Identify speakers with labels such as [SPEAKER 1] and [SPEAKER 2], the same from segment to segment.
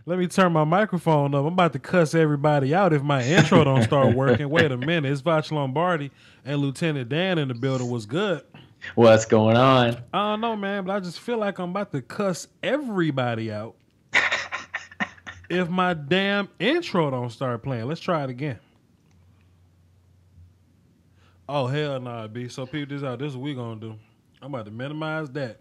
[SPEAKER 1] Let me turn my microphone up. I'm about to cuss everybody out if my intro don't start working. Wait a minute. It's Voch Lombardi and Lieutenant Dan in the building. Was good.
[SPEAKER 2] What's going on?
[SPEAKER 1] I don't know, man, but I just feel like I'm about to cuss everybody out if my damn intro don't start playing. Let's try it again. Oh, hell nah, B. So peep this out. This is what we gonna do. I'm about to minimize that.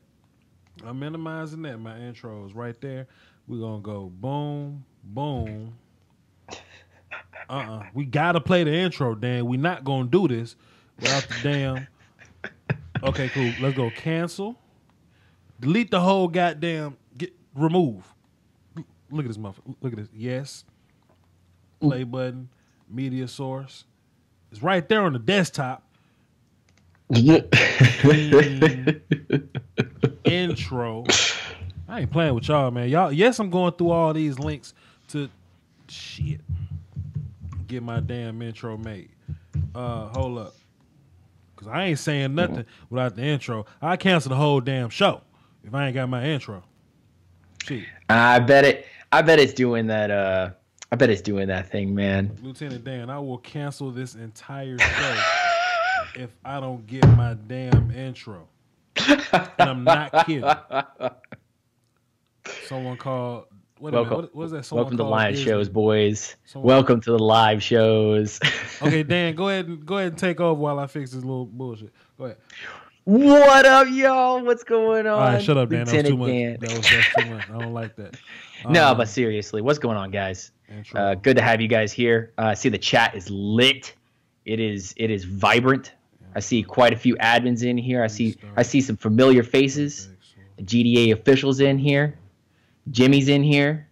[SPEAKER 1] I'm minimizing that. My intro is right there. We're gonna go boom, boom. We gotta play the intro, Dan. We not gonna do this without the damn. Okay, cool. Let's go cancel. Delete the whole goddamn remove. Look at this motherfucker. Look at this. Yes. Play button. Media source. It's right there on the desktop. Intro. I ain't playing with y'all, man. Y'all, yes, I'm going through all these links to get my damn intro made. Hold up. Cause I ain't saying nothing without the intro. I cancel the whole damn show if I ain't got my intro. Shit.
[SPEAKER 2] I bet it's doing that. I bet it's doing that thing, man.
[SPEAKER 1] Lieutenant Dan, I will cancel this entire show if I don't get my damn intro. And I'm not kidding. Someone called. What's that?
[SPEAKER 2] Welcome to live shows, boys. Welcome to the live shows.
[SPEAKER 1] Okay, Dan, go ahead and take over while I fix this little bullshit. Go ahead.
[SPEAKER 2] What up, y'all? What's going on?
[SPEAKER 1] All right, shut up, Dan. That was too much.
[SPEAKER 2] Dan.
[SPEAKER 1] That's too much. I don't like that.
[SPEAKER 2] No, but seriously, what's going on, guys? Good to have you guys here. I see the chat is lit. It is vibrant. I see quite a few admins in here. I see some familiar faces. The GDA officials in here. Jimmy's in here.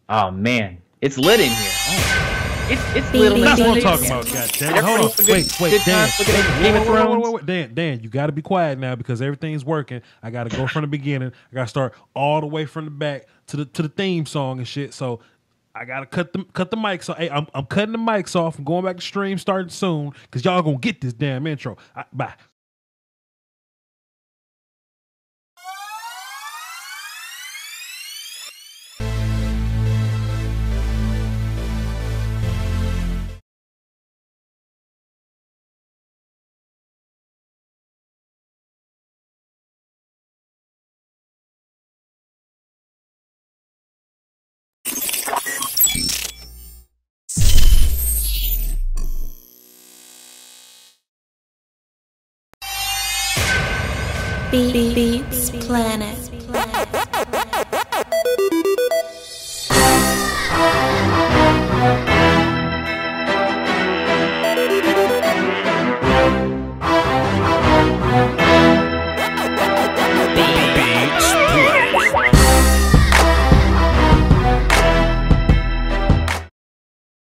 [SPEAKER 2] Oh man, it's lit in here. It's lit.
[SPEAKER 1] That's what I'm talking about. Goddamn. Hold on. Wait, Dan. Dan, you got to be quiet now because everything's working. I got to go from the beginning. I got to start all the way from the back to the theme song and shit. So I gotta cut the mics off. Hey, I'm cutting the mics off. I'm going back to stream starting soon because y'all gonna get this damn intro. Bye.
[SPEAKER 3] Beats Planet.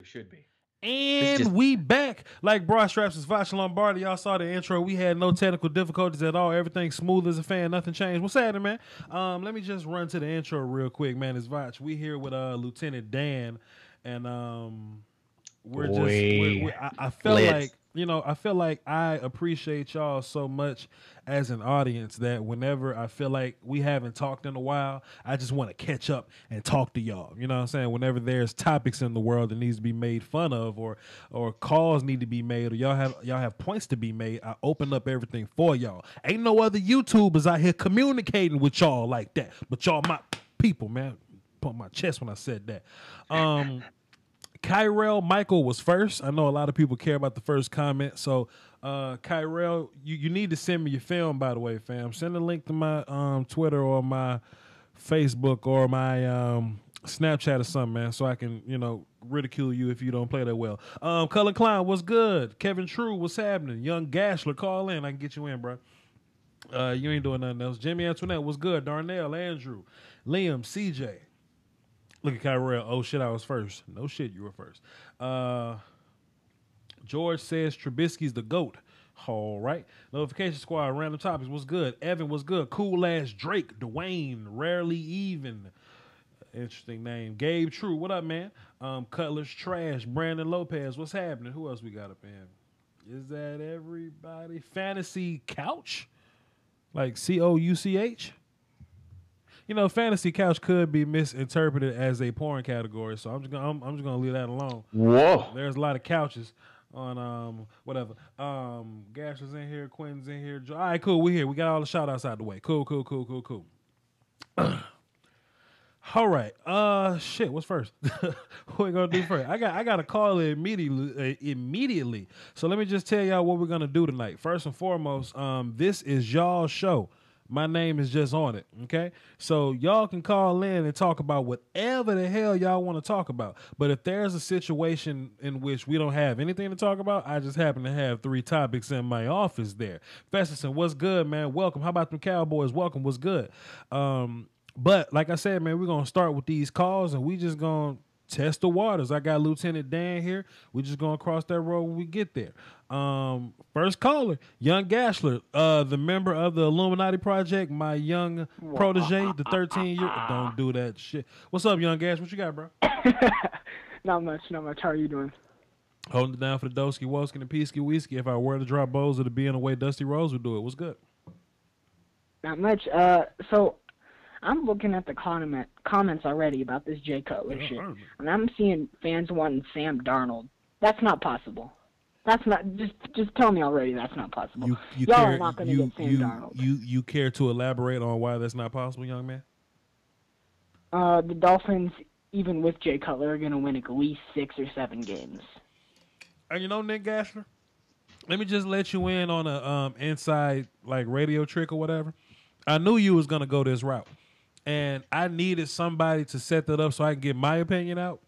[SPEAKER 2] Should be.
[SPEAKER 1] And we back. Like Broad Straps is Voch Lombardi. Y'all saw the intro. We had no technical difficulties at all. Everything smooth as a fan. Nothing changed. What's happening, man? Let me just run to the intro real quick, man. It's Voch. We here with Lieutenant Dan, and I felt like, I feel like I appreciate y'all so much as an audience that whenever I feel like we haven't talked in a while, I just want to catch up and talk to y'all. You know what I'm saying? Whenever there's topics in the world that needs to be made fun of or calls need to be made or y'all have points to be made, I open up everything for y'all. Ain't no other YouTubers out here communicating with y'all like that. But y'all my people, man. Put my chest when I said that. Kyrell Michael was first. I know a lot of people care about the first comment. So, Kyrell, you need to send me your film, by the way, fam. Send a link to my Twitter or my Facebook or my Snapchat or something, man, so I can, ridicule you if you don't play that well. Cullen Klein, what's good? Kevin True, what's happening? Young Gashler, call in. I can get you in, bro. You ain't doing nothing else. Jimmy Antoinette, what's good? Darnell, Andrew, Liam, CJ. Look at Kyrell. Oh, shit, I was first. No shit, you were first. George says Trubisky's the GOAT. All right. Notification Squad, Random Topics, what's good? Evan, what's good? Cool Ass Drake, Dwayne, Rarely Even. Interesting name. Gabe True, what up, man? Cutler's Trash, Brandon Lopez, what's happening? Who else we got up in? Is that everybody? Fantasy Couch? Like COUCH? fantasy couch could be misinterpreted as a porn category, so I'm just gonna leave that alone.
[SPEAKER 2] Whoa.
[SPEAKER 1] There's a lot of couches on whatever. Gash is in here, Quinn's in here. All right, cool. We here. We got all the shout outs out the way. Cool. All right. Shit. What's first? What we gonna do first? I got to call it immediately. So let me just tell y'all what we're gonna do tonight. First and foremost, this is y'all's show. My name is just on it, okay? So y'all can call in and talk about whatever the hell y'all want to talk about. But if there's a situation in which we don't have anything to talk about, I just happen to have 3 topics in my office there. Festerson, what's good, man? Welcome. How about them Cowboys? Welcome. What's good? But like I said, man, we're going to start with these calls, and we just going to test the waters. I got Lieutenant Dan here. We just going to cross that road when we get there. First caller, Young Gashler, the member of the Illuminati Project, my young protege, the 13-year. Don't do that shit. What's up, Young Gash? What you got, bro?
[SPEAKER 4] Not much. How are you doing?
[SPEAKER 1] Holding it down for the Doski, Woskin, and Peasky Whiskey. If I were to drop Bowls, it'd be in a way Dusty Rose would do it. What's good?
[SPEAKER 4] Not much. So I'm looking at the comments already about this Jay Cutler shit, and I'm seeing fans wanting Sam Darnold. That's not possible. That's not just tell me already. That's not possible. Y'all are not going to get Sam Darnold.
[SPEAKER 1] You care to elaborate on why that's not possible, young man?
[SPEAKER 4] The Dolphins, even with Jay Cutler, are going to win at least 6 or 7 games.
[SPEAKER 1] And Nick Gashler, let me just let you in on a inside radio trick or whatever. I knew you was going to go this route, and I needed somebody to set that up so I can get my opinion out.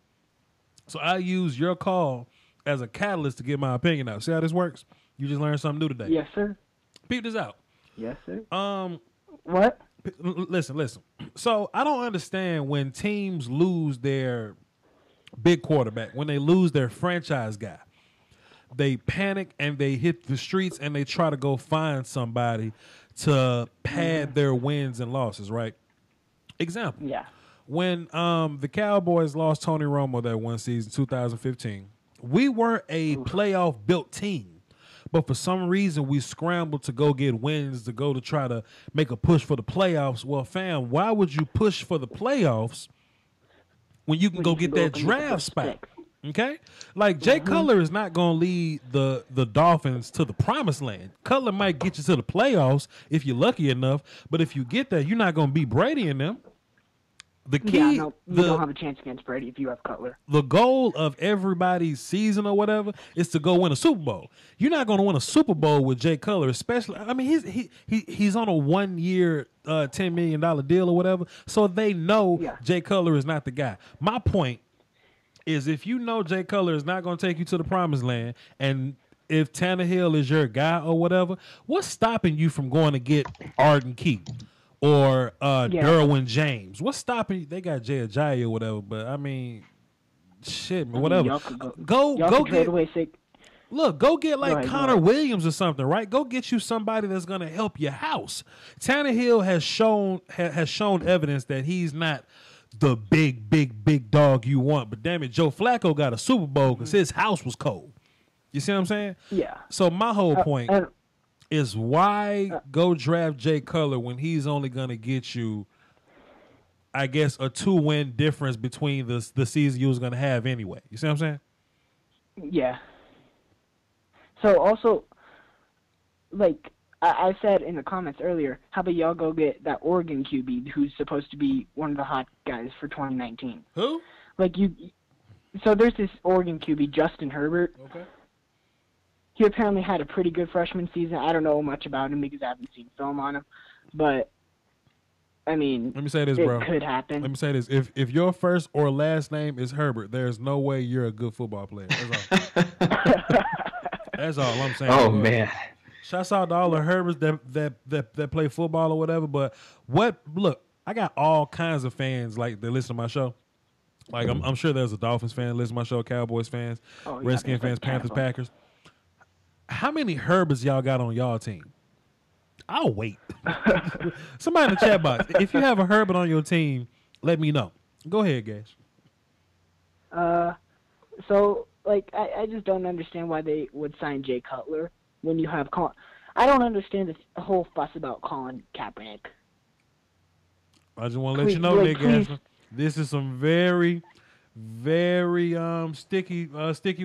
[SPEAKER 1] So I used your call as a catalyst to get my opinion out. See how this works? You just learned something new today.
[SPEAKER 4] Yes, sir.
[SPEAKER 1] Peep this out.
[SPEAKER 4] Yes, sir.
[SPEAKER 1] What? Listen. So I don't understand when teams lose their big quarterback, when they lose their franchise guy. They panic and they hit the streets and they try to go find somebody to pad their wins and losses, right? Example.
[SPEAKER 4] Yeah.
[SPEAKER 1] When the Cowboys lost Tony Romo that one season, 2015, we were a playoff-built team. But for some reason, we scrambled to go get wins, to go to try to make a push for the playoffs. Well, fam, why would you push for the playoffs when you can go get that draft spot? Okay? Jay Cutler is not going to lead the Dolphins to the promised land. Cutler might get you to the playoffs if you're lucky enough, but if you get there, you're not going to beat Brady and them. The key,
[SPEAKER 4] you don't have a chance against Brady if you have Cutler.
[SPEAKER 1] The goal of everybody's season or whatever is to go win a Super Bowl. You're not going to win a Super Bowl with Jay Cutler, especially. I mean, he's on a 1-year, $10 million deal or whatever, so they know Jay Cutler is not the guy. My point is, if you know Jay Cutler is not going to take you to the promised land, and if Tannehill is your guy or whatever, what's stopping you from going to get Arden Key? Or Derwin James. What's stopping you? They got Jay Ajayi or whatever, but I mean, shit, man, whatever. Go get Conor Williams or something, right? Go get you somebody that's gonna help your house. Tannehill has shown evidence that he's not the big dog you want, but damn it, Joe Flacco got a Super Bowl because his house was cold. You see what I'm saying?
[SPEAKER 4] Yeah.
[SPEAKER 1] So my whole point is why go draft Jay Cutler when he's only going to get you, I guess, a 2-win difference between the season you was going to have anyway. You see what I'm saying?
[SPEAKER 4] Yeah. So also, I said in the comments earlier, how about y'all go get that Oregon QB who's supposed to be one of the hot guys for 2019?
[SPEAKER 1] Who?
[SPEAKER 4] So there's this Oregon QB, Justin Herbert.
[SPEAKER 1] Okay.
[SPEAKER 4] He apparently had a pretty good freshman season. I don't know much about him because I haven't seen film on him. But, I mean,
[SPEAKER 1] let me say this, bro.
[SPEAKER 4] It could happen.
[SPEAKER 1] Let me say this. If your first or last name is Herbert, there's no way you're a good football player. That's all. That's all I'm saying.
[SPEAKER 2] Oh, man.
[SPEAKER 1] Shouts out to all the Herberts that play football or whatever. But look, I got all kinds of fans that listen to my show. I'm sure there's a Dolphins fan listen to my show, Cowboys fans, Redskin fans, Panthers, Packers. How many Herberts y'all got on y'all team? I'll wait. Somebody in the chat box, if you have a Herbert on your team, let me know. Go ahead, Gash.
[SPEAKER 4] So, I just don't understand why they would sign Jay Cutler when you have I don't understand the whole fuss about Colin Kaepernick.
[SPEAKER 1] I just want to let you know, Nick Ashland, this is some very, very sticky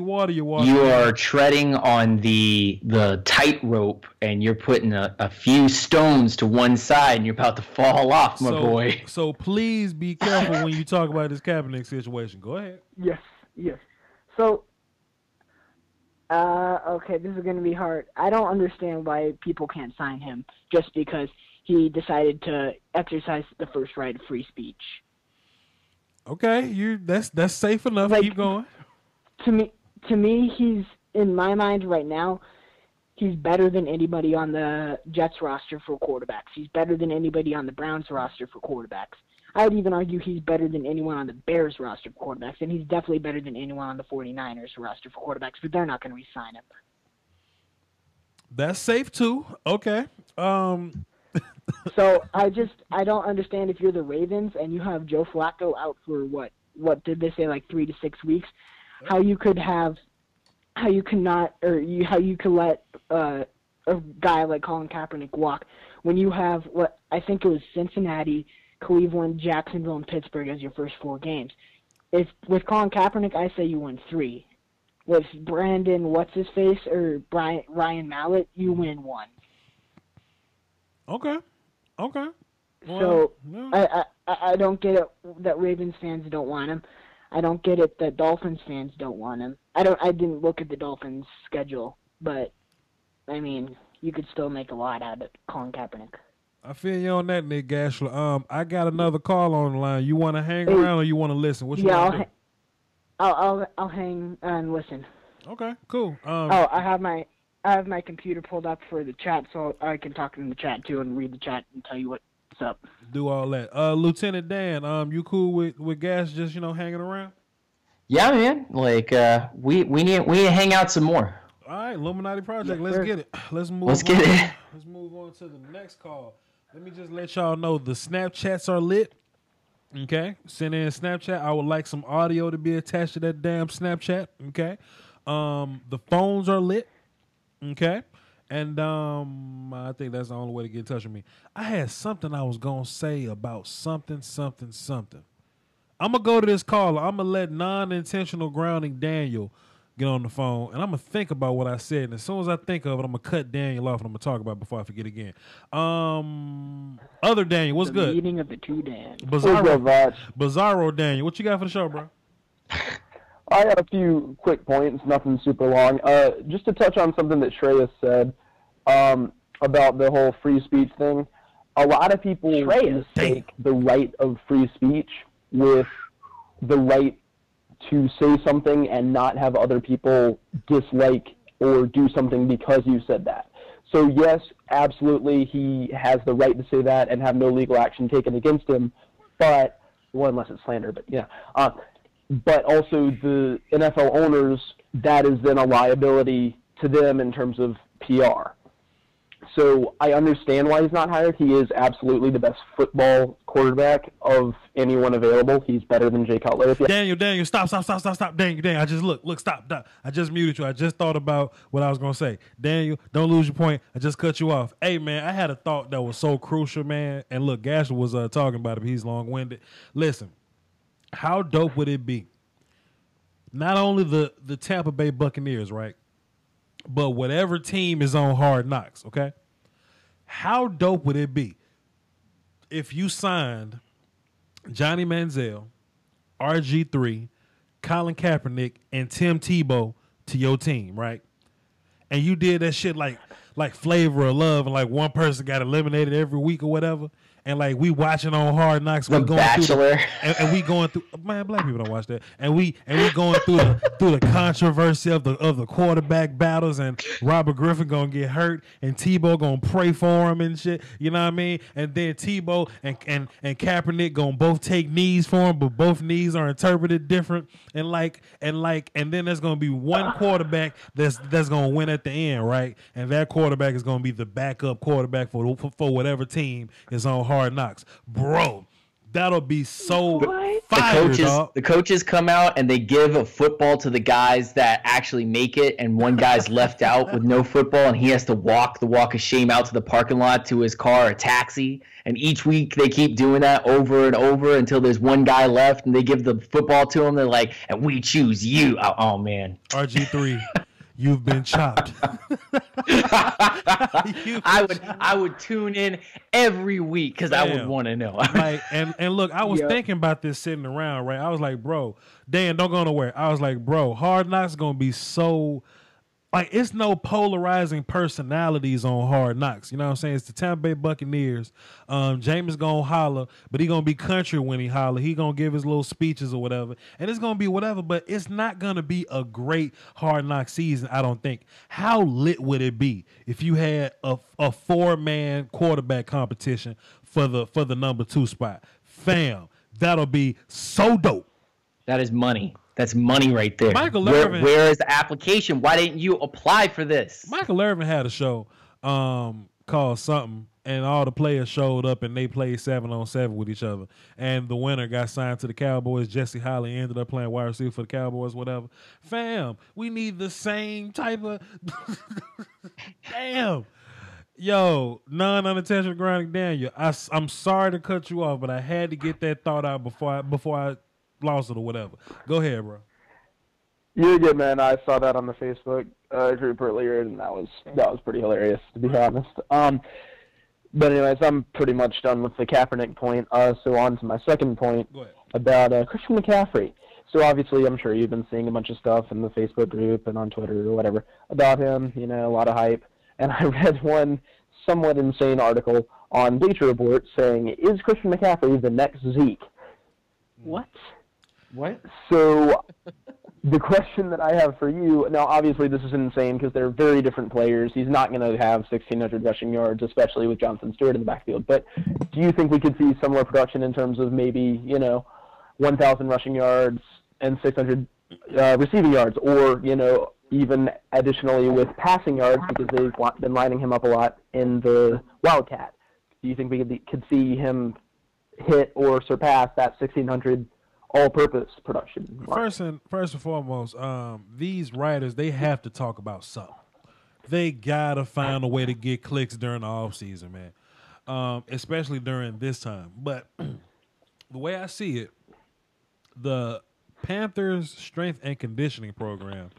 [SPEAKER 1] water you're walking.
[SPEAKER 2] You are treading on the tightrope, and you're putting a few stones to one side, and you're about to fall off, my boy.
[SPEAKER 1] So please be careful when you talk about this Kaepernick situation. Go ahead.
[SPEAKER 4] Yes. So, okay, this is going to be hard. I don't understand why people can't sign him just because he decided to exercise the first right of free speech.
[SPEAKER 1] Okay, that's safe enough.
[SPEAKER 4] Like,
[SPEAKER 1] keep going.
[SPEAKER 4] To me, he's, in my mind right now, he's better than anybody on the Jets roster for quarterbacks. He's better than anybody on the Browns roster for quarterbacks. I would even argue he's better than anyone on the Bears roster for quarterbacks, and he's definitely better than anyone on the 49ers roster for quarterbacks, but they're not going to re-sign him.
[SPEAKER 1] That's safe too. Okay.
[SPEAKER 4] So I don't understand, if you're the Ravens and you have Joe Flacco out for what did they say, like 3 to 6 weeks, how you could let a guy like Colin Kaepernick walk when you have what I think it was Cincinnati, Cleveland, Jacksonville, and Pittsburgh as your first 4 games. If with Colin Kaepernick, I say you win 3. With Brandon what's-his-face or Ryan Mallett, you win 1.
[SPEAKER 1] Okay. Well,
[SPEAKER 4] So
[SPEAKER 1] yeah.
[SPEAKER 4] I don't get it that Ravens fans don't want him. I don't get it that Dolphins fans don't want him. I didn't look at the Dolphins' schedule, but I mean, you could still make a lot out of Colin Kaepernick.
[SPEAKER 1] I feel you on that, Nick Gashler. I got another call on the line. You want to hang around or you want to listen? What you want to do?
[SPEAKER 4] I'll hang and listen.
[SPEAKER 1] Okay, cool.
[SPEAKER 4] I have my computer pulled up for the chat, so I can talk in the chat too and read the chat and tell you what's up.
[SPEAKER 1] Do all that. Lieutenant Dan, you cool with Gas just hanging around?
[SPEAKER 2] Yeah, man. Like we need to hang out some more.
[SPEAKER 1] All right, Illuminati Project. Let's get it. Let's move on to the next call. Let me just let y'all know the Snapchats are lit. Okay, send in Snapchat. I would like some audio to be attached to that damn Snapchat. Okay, the phones are lit. Okay, and I think that's the only way to get in touch with me. I had something I was gonna say about something. I'm gonna go to this caller. I'm gonna let non-intentional grounding Daniel get on the phone, and I'm gonna think about what I said. And as soon as I think of it, I'm gonna cut Daniel off, and I'm gonna talk about it before I forget again. Other Daniel, what's good?
[SPEAKER 4] Meeting of the two Dan.
[SPEAKER 1] Bizarro Daniel, what you got for the show, bro?
[SPEAKER 5] I got a few quick points, nothing super long. Just to touch on something that Shreyas said about the whole free speech thing. A lot of people mistake the right of free speech with the right to say something and not have other people dislike or do something because you said that. So yes, absolutely, he has the right to say that and have no legal action taken against him, but, well, unless it's slander, but yeah. But also the NFL owners, that is then a liability to them in terms of PR. So I understand why he's not hired. He is absolutely the best football quarterback of anyone available. He's better than Jay Cutler.
[SPEAKER 1] Daniel, stop. Daniel, I just stop. I just muted you. I just thought about what I was going to say. Daniel, don't lose your point. I just cut you off. Hey, man, I had a thought that was so crucial, man. And look, Gasher was talking about it, but he's long-winded. Listen, how dope would it be? Not only the Tampa Bay Buccaneers, right? But whatever team is on Hard Knocks, okay? How dope would it be if you signed Johnny Manziel, RG3, Colin Kaepernick, and Tim Tebow to your team, right? And you did that shit like Flavor of Love, and like one person got eliminated every week or whatever. And like we watching on Hard Knocks,
[SPEAKER 2] The Bachelor,
[SPEAKER 1] and we going through. Man, black people don't watch that. And we going through the controversy of the quarterback battles, and Robert Griffin gonna get hurt, and Tebow gonna pray for him and shit. You know what I mean? And then Tebow and Kaepernick gonna both take knees for him, but both knees are interpreted different. And then there's gonna be one quarterback that's gonna win at the end, right? And that quarterback is gonna be the backup quarterback for whatever team is on Hard Knocks. Bro, That'll be so
[SPEAKER 2] fire, the coaches come out and they give a football to the guys that actually make it, and one guy's left out with no football, and he has to walk the walk of shame out to the parking lot to his car or taxi. And each week they keep doing that over and over until there's one guy left, and they give the football to him. They're like, and we choose you. Oh man.
[SPEAKER 1] RG3. You've been chopped.
[SPEAKER 2] I would tune in every week because I would want to know.
[SPEAKER 1] Like, and look, I was thinking about this sitting around, right? I was like, bro, Dan, don't go nowhere. I was like, bro, Hard Knocks is gonna be so. Like, it's no polarizing personalities on Hard Knocks. You know what I'm saying? It's the Tampa Bay Buccaneers. James going to holler, but he going to be country when he holler. He going to give his little speeches or whatever. And it's going to be whatever, but it's not going to be a great Hard Knock season, I don't think. How lit would it be if you had a four-man quarterback competition for the number 2 spot? Fam, that'll be so dope.
[SPEAKER 2] That is money. That's money right there.
[SPEAKER 1] Michael Irvin,
[SPEAKER 2] where is the application? Why didn't you apply for this?
[SPEAKER 1] Michael Irvin had a show called something, and all the players showed up and they played 7-on-7 with each other. And the winner got signed to the Cowboys. Jesse Holley ended up playing wide receiver for the Cowboys, whatever. Fam, we need the same type of damn. Yo, non-unintentional grinding Daniel. I'm sorry to cut you off, but I had to get that thought out before I lost it or whatever. Go ahead, bro.
[SPEAKER 5] You're good, man. I saw that on the Facebook group earlier, and that was pretty hilarious, to be honest. But anyways, I'm pretty much done with the Kaepernick point. So on to my second point about Christian McCaffrey. So obviously, I'm sure you've been seeing a bunch of stuff in the Facebook group and on Twitter or whatever about him. You know, a lot of hype. And I read one somewhat insane article on Bleacher Report saying, "Is Christian McCaffrey the next Zeke?"
[SPEAKER 4] What?
[SPEAKER 5] So the question that I have for you, now obviously this is insane because they're very different players. He's not going to have 1,600 rushing yards, especially with Jonathan Stewart in the backfield. But do you think we could see similar production in terms of maybe, 1,000 rushing yards and 600 receiving yards, or, even additionally with passing yards because they've been lining him up a lot in the Wildcat? Do you think we could see him hit or surpass that 1,600 all-purpose production mark?
[SPEAKER 1] First and foremost, these writers, they have to talk about something. They gotta find a way to get clicks during the off season, man. Especially during this time. But the way I see it, the Panthers strength and conditioning program,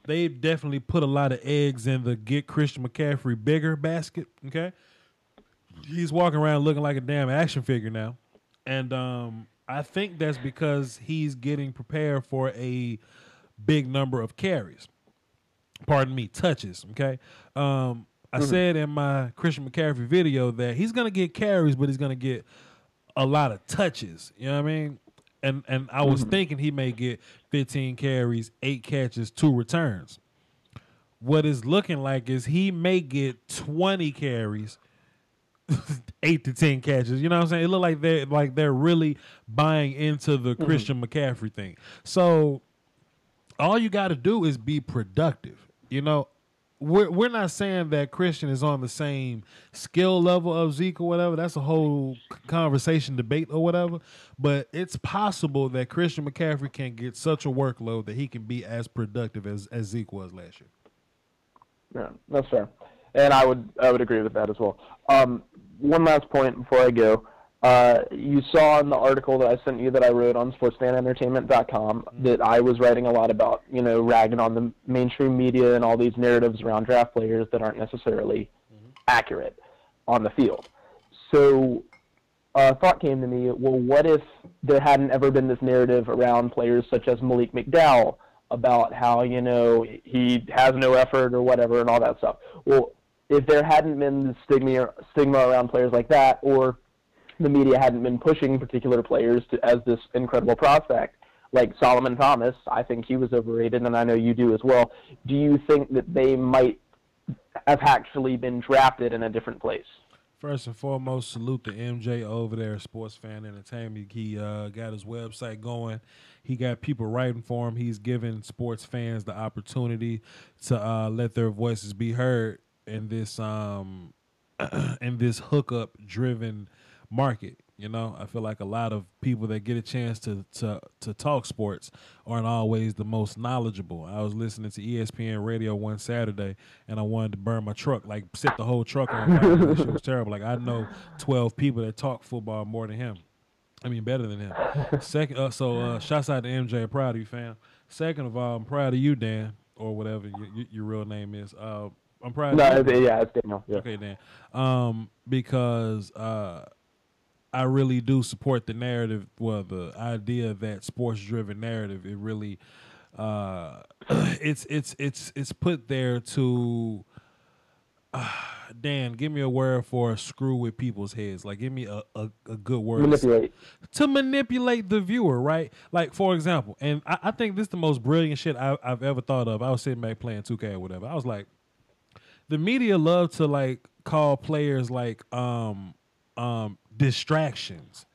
[SPEAKER 1] they definitely put a lot of eggs in the get Christian McCaffrey bigger basket. Okay, he's walking around looking like a damn action figure now, and I think that's because he's getting prepared for a big number of carries. Pardon me, touches, okay? I said in my Christian McCaffrey video that he's going to get carries, but he's going to get a lot of touches. You know what I mean? And I was thinking he may get 15 carries, 8 catches, 2 returns. What it's looking like is he may get 20 carries, 8 to 10 catches. You know what I'm saying? It look like they're really buying into the Christian McCaffrey thing. So all you got to do is be productive. We're not saying that Christian is on the same skill level of Zeke or whatever. That's a whole conversation, debate or whatever. But it's possible that Christian McCaffrey can get such a workload that he can be as productive as Zeke was last year.
[SPEAKER 5] Yeah, that's fair. And I would agree with that as well. One last point before I go. You saw in the article that I sent you that I wrote on sportsfanentertainment.com that I was writing a lot about, ragging on the mainstream media and all these narratives around draft players that aren't necessarily accurate on the field. So a thought came to me, well, what if there hadn't ever been this narrative around players such as Malik McDowell about how, he has no effort or whatever and all that stuff? Well, if there hadn't been the stigma around players like that, or the media hadn't been pushing particular players as this incredible prospect, like Solomon Thomas, I think he was overrated, and I know you do as well. Do you think that they might have actually been drafted in a different place?
[SPEAKER 1] First and foremost, salute to MJ over there at Sports Fan Entertainment. He got his website going. He got people writing for him. He's giving sports fans the opportunity to let their voices be heard in this hookup-driven market. You know, I feel like a lot of people that get a chance to talk sports aren't always the most knowledgeable. I was listening to ESPN radio one Saturday, and I wanted to burn my truck, like set the whole truck on fire. That shit was terrible. Like, I know 12 people that talk football more than him. I mean, better than him. Second, shouts out to MJ. I'm proud of you, fam. Second of all, I'm proud of you, Dan, or whatever your real name is. I'm proud of you.
[SPEAKER 5] Yeah, it's Daniel. Yeah.
[SPEAKER 1] Okay, Dan. Because I really do support the narrative, the idea that sports-driven narrative. It really, it's put there to, Dan, give me a word for screw with people's heads. Like, give me a good word.
[SPEAKER 5] Manipulate.
[SPEAKER 1] To manipulate the viewer, right? Like, for example, and I think this is the most brilliant shit I've ever thought of. I was sitting back playing 2K or whatever. I was like, the media love to, like, call players, like, distractions,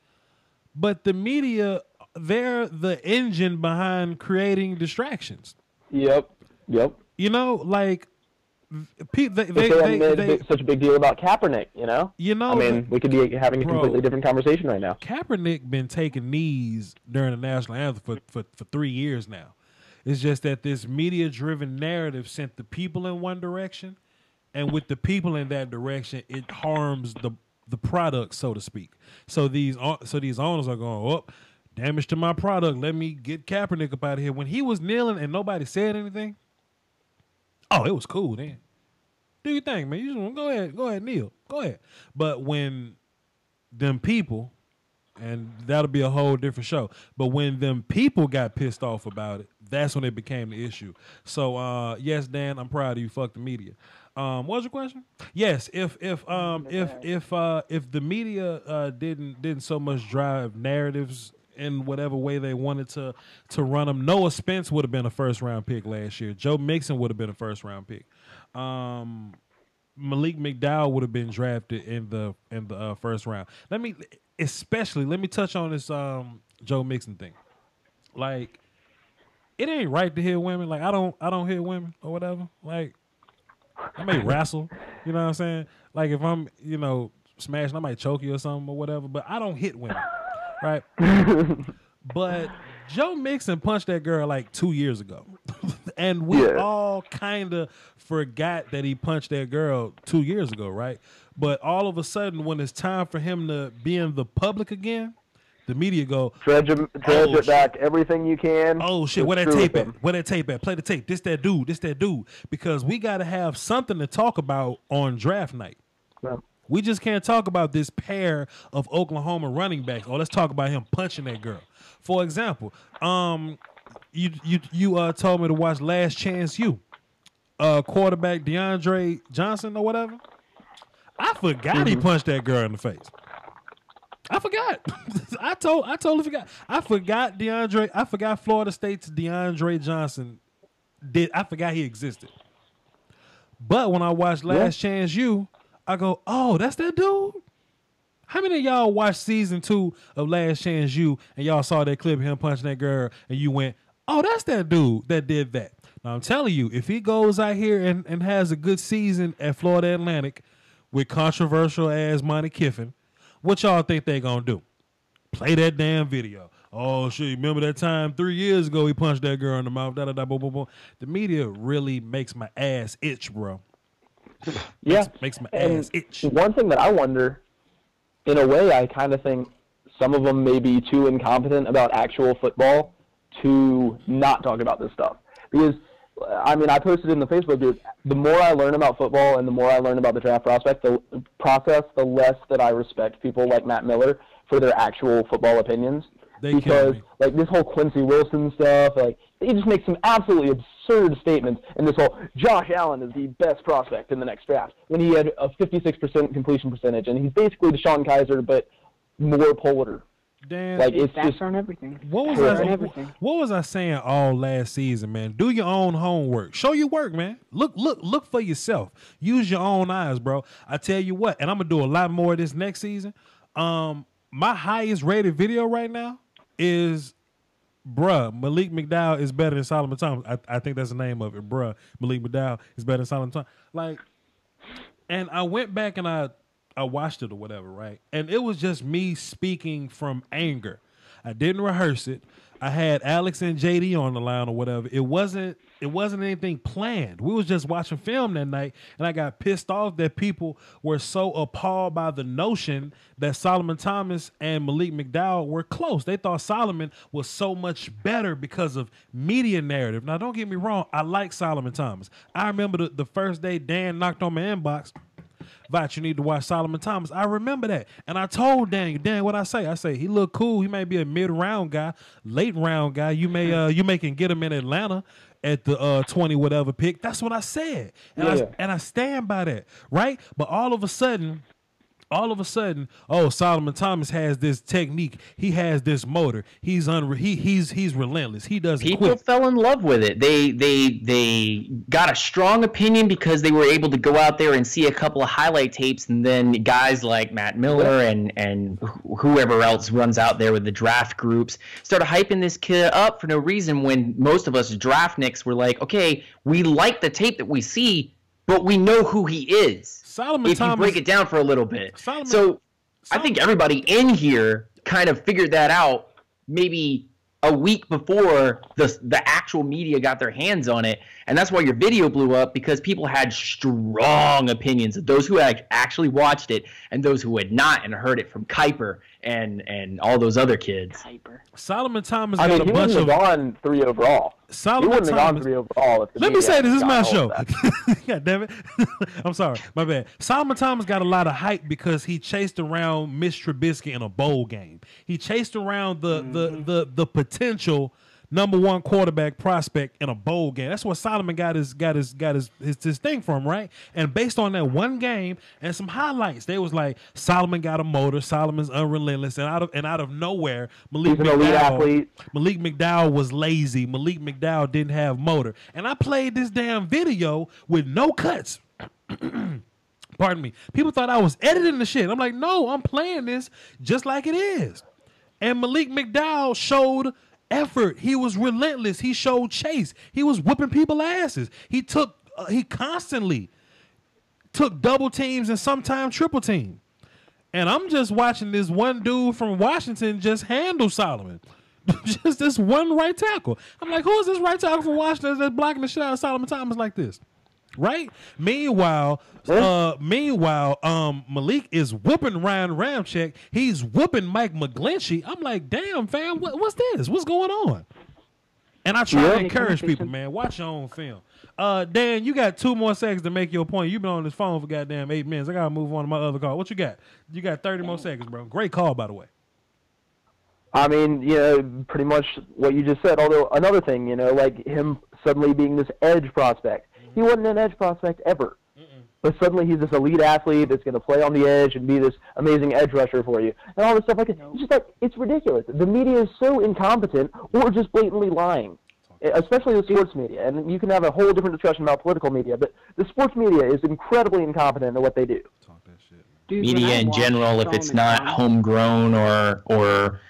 [SPEAKER 1] but the media, they're the engine behind creating distractions.
[SPEAKER 5] Yep.
[SPEAKER 1] You know, like they
[SPEAKER 5] made such a big deal about Kaepernick. You know, I mean, we could be having a completely different conversation right now.
[SPEAKER 1] Kaepernick been taking knees during the national anthem for 3 years now. It's just that this media-driven narrative sent the people in one direction, and with the people in that direction, it harms the product, so to speak. So these owners are going, oh, damage to my product. Let me get Kaepernick up out of here. When he was kneeling and nobody said anything, oh, it was cool then. Do your thing, man. You just go ahead, kneel. Go ahead. But when them people, and that'll be a whole different show, but when them people got pissed off about it, that's when it became the issue. So yes, Dan, I'm proud of you. Fuck the media. What was your question? Yes, if the media didn't so much drive narratives in whatever way they wanted to run them, Noah Spence would have been a first-round pick last year. Joe Mixon would have been a first-round pick. Malik McDowell would have been drafted in the first round. Let me touch on this Joe Mixon thing. Like, it ain't right to hit women. Like, I don't hit women or whatever. Like, I may wrestle, you know what I'm saying? Like, if I'm, smashing, I might choke you or something or whatever, but I don't hit women, right? But Joe Mixon punched that girl like 2 years ago. And we all kind of forgot that he punched that girl 2 years ago, right? But all of a sudden, when it's time for him to be in the public again, the media go,
[SPEAKER 5] dredge it back everything you can.
[SPEAKER 1] Oh, shit, where that tape at? Where that tape at? Play the tape. This that dude. Because we got to have something to talk about on draft night. Yeah. We just can't talk about this pair of Oklahoma running backs. Oh, let's talk about him punching that girl. For example, you told me to watch Last Chance U. Quarterback DeAndre Johnson or whatever. I forgot he punched that girl in the face. I forgot. I totally forgot. I forgot Florida State's DeAndre Johnson I forgot he existed. But when I watched Last Chance U, I go, oh, that's that dude? How many of y'all watched season 2 of Last Chance U and y'all saw that clip of him punching that girl and you went, oh, that's that dude that did that? Now, I'm telling you, if he goes out here and has a good season at Florida Atlantic with controversial-ass Monty Kiffin, what y'all think they gonna do? Play that damn video. Oh, shit, remember that time 3 years ago he punched that girl in the mouth, da-da-da, boom, boom, boom. The media really makes my ass itch, bro. Makes my ass itch.
[SPEAKER 5] One thing that I wonder, in a way, I kind of think some of them may be too incompetent about actual football to not talk about this stuff. Because, I mean, I posted in the Facebook group, the more I learn about football and the more I learn about the draft process, the less that I respect people like Matt Miller for their actual football opinions. Because, like, this whole Quincy Wilson stuff, like, they just make some absolutely absurd statements. And this whole, Josh Allen is the best prospect in the next draft, when he had a 56% completion percentage. And he's basically Deshaun Kaiser, but more polar.
[SPEAKER 1] Damn,
[SPEAKER 4] like, it's just on everything.
[SPEAKER 1] What was I saying all last season, man? Do your own homework. Show your work, man. Look for yourself. Use your own eyes, bro. I tell you what, and I'm gonna do a lot more of this next season. My highest rated video right now is, bruh, Malik McDowell is better than Solomon Thomas. I think that's the name of it, bruh. Malik McDowell is better than Solomon Thomas. Like, and I went back and I I watched it or whatever, right? And it was just me speaking from anger. I didn't rehearse it. I had Alex and JD on the line or whatever. It wasn't anything planned. We was just watching film that night, and I got pissed off that people were so appalled by the notion that Solomon Thomas and Malik McDowell were close. They thought Solomon was so much better because of media narrative. Now, don't get me wrong. I like Solomon Thomas. I remember the first day Dan knocked on my inbox. Voch, you need to watch Solomon Thomas. I remember that. And I told Dan, what I say? I say, he look cool. He may be a mid-round guy, late-round guy. You may can get him in Atlanta at the 20 whatever pick. That's what I said. And I stand by that, right? But all of a sudden, Solomon Thomas has this technique. He has this motor. He's relentless. He doesn't
[SPEAKER 2] People
[SPEAKER 1] quit.
[SPEAKER 2] fell in love with it. They got a strong opinion because they were able to go out there and see a couple of highlight tapes, and then guys like Matt Miller and whoever else runs out there with the draft groups started hyping this kid up for no reason, when most of us draft nicks were like, okay, we like the tape that we see, but we know who he is.
[SPEAKER 1] Solomon
[SPEAKER 2] if
[SPEAKER 1] Thomas,
[SPEAKER 2] you break it down for a little bit. I think everybody in here kind of figured that out maybe a week before the actual media got their hands on it. And that's why your video blew up, because people had strong opinions of those who had actually watched it and those who had not and heard it from Kuiper and all those other kids.
[SPEAKER 1] Solomon Thomas
[SPEAKER 5] I
[SPEAKER 1] got
[SPEAKER 5] mean,
[SPEAKER 1] a
[SPEAKER 5] he
[SPEAKER 1] bunch
[SPEAKER 5] wouldn't
[SPEAKER 1] of
[SPEAKER 5] have gone 3 overall.
[SPEAKER 1] Solomon
[SPEAKER 5] He wouldn't have gone
[SPEAKER 1] Thomas.
[SPEAKER 5] 3 overall if the
[SPEAKER 1] Let me
[SPEAKER 5] media
[SPEAKER 1] say this is
[SPEAKER 5] hadn't
[SPEAKER 1] my
[SPEAKER 5] gotten
[SPEAKER 1] show.
[SPEAKER 5] all that.
[SPEAKER 1] God damn it. I'm sorry. My bad. Solomon Thomas got a lot of hype because he chased around Mitch Trubisky in a bowl game. He chased around the potential #1 quarterback prospect in a bowl game. That's what Solomon got his thing from, right? And based on that one game and some highlights, they was like, Solomon got a motor, Solomon's unrelentless, and out of nowhere, Malik
[SPEAKER 5] He's an elite athlete.
[SPEAKER 1] Malik McDowell was lazy. Malik McDowell didn't have motor. And I played this damn video with no cuts. Pardon me. People thought I was editing the shit. I'm like, no, I'm playing this just like it is. And Malik McDowell showed effort. He was relentless. He showed chase. He was whooping people asses. He constantly took double teams and sometimes triple team. And I'm just watching this one dude from Washington just handle Solomon. Just this one right tackle. I'm like, who is this right tackle from Washington that's blocking the shit out of Solomon Thomas like this? Right? Meanwhile, Malik is whooping Ryan Ramczyk. He's whooping Mike McGlinchey. I'm like, damn, fam, what's this? What's going on? And I try to encourage people, man, watch your own film. Dan, you got 2 more seconds to make your point. You've been on this phone for goddamn 8 minutes. I got to move on to my other call. What you got? You got 30 more seconds, bro. Great call, by the way.
[SPEAKER 5] I mean, pretty much what you just said. Although another thing, like him suddenly being this edge prospect. He wasn't an edge prospect ever. But suddenly he's this elite athlete that's going to play on the edge and be this amazing edge rusher for you. And all this stuff like that. It's just like, it's ridiculous. The media is so incompetent or just blatantly lying, especially the sports media. And you can have a whole different discussion about political media, but the sports media is incredibly incompetent in what they do.
[SPEAKER 1] Talk that shit, man.
[SPEAKER 4] Dude,
[SPEAKER 2] Media in general, if it's not homegrown or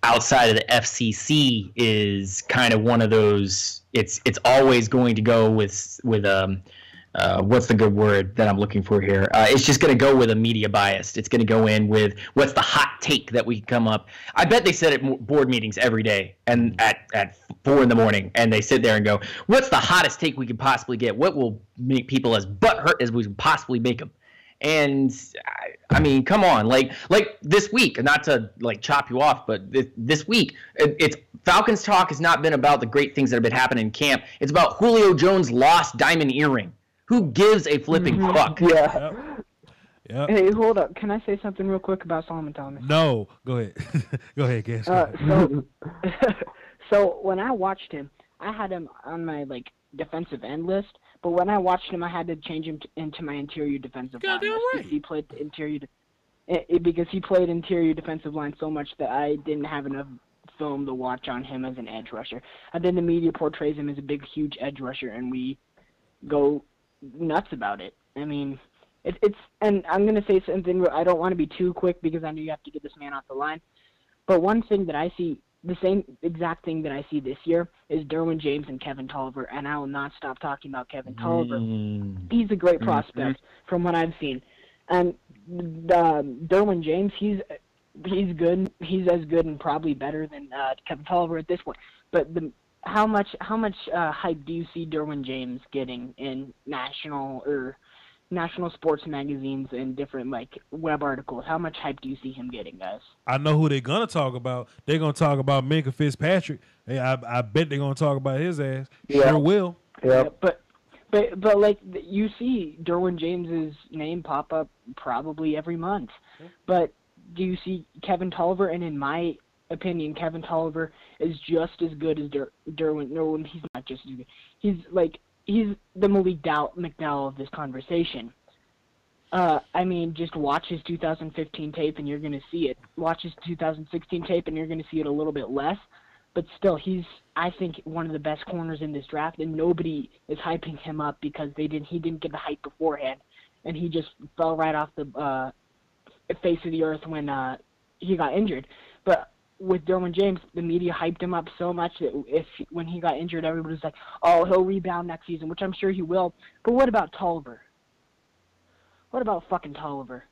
[SPEAKER 2] outside of the FCC, is kind of one of those. It's always going to go with what's the good word that I'm looking for here? It's just going to go with a media bias. It's going to go in with what's the hot take that we can come up. I bet they sit at board meetings every day and at 4 a.m, and they sit there and go, what's the hottest take we could possibly get? What will make people as butthurt as we can possibly make them? And I mean, come on, like this week, not to like chop you off, but this week, it's Falcons talk has not been about the great things that have been happening in camp. It's about Julio Jones' lost diamond earring. Who gives a flipping fuck?
[SPEAKER 5] Yeah.
[SPEAKER 1] Yep.
[SPEAKER 4] Hey, hold up. Can I say something real quick about Solomon Thomas?
[SPEAKER 1] No, go ahead. Go ahead, guess.
[SPEAKER 4] So when I watched him, I had him on my defensive end list. But when I watched him, I had to change him into my interior defensive line.
[SPEAKER 1] Goddamn right.
[SPEAKER 4] Because he played interior defensive line so much that I didn't have enough film to watch on him as an edge rusher. And then the media portrays him as a big, huge edge rusher, and we go nuts about it. I mean, it's and I'm going to say something. I don't want to be too quick because I know you have to get this man off the line. But one thing that I see, the same exact thing that I see this year, is Derwin James and Kevin Tolliver, and I will not stop talking about Kevin Tolliver. He's a great prospect from what I've seen. And Derwin James, he's good. He's as good and probably better than Kevin Tolliver at this point. But how much hype do you see Derwin James getting in national sports magazines and different like web articles? How much hype do you see him getting, guys?
[SPEAKER 1] I know who they're gonna talk about. They're gonna talk about Minkah Fitzpatrick. Hey, I bet they're gonna talk about his ass.
[SPEAKER 5] Yeah.
[SPEAKER 1] Sure will.
[SPEAKER 5] Yeah.
[SPEAKER 4] But like you see Derwin James's name pop up probably every month. But do you see Kevin Tolliver? And in my opinion, Kevin Tolliver is just as good as Derwin. No, he's not just as good. He's the Malik McDowell of this conversation. I mean, just watch his 2015 tape and you're going to see it. Watch his 2016 tape and you're going to see it a little bit less. But still, he's, I think, one of the best corners in this draft, and nobody is hyping him up because he didn't get the hype beforehand, and he just fell right off the face of the earth when he got injured. But with Derwin James, the media hyped him up so much that when he got injured, everybody was like, oh, he'll rebound next season, which I'm sure he will. But what about Tolliver? What about fucking Tolliver?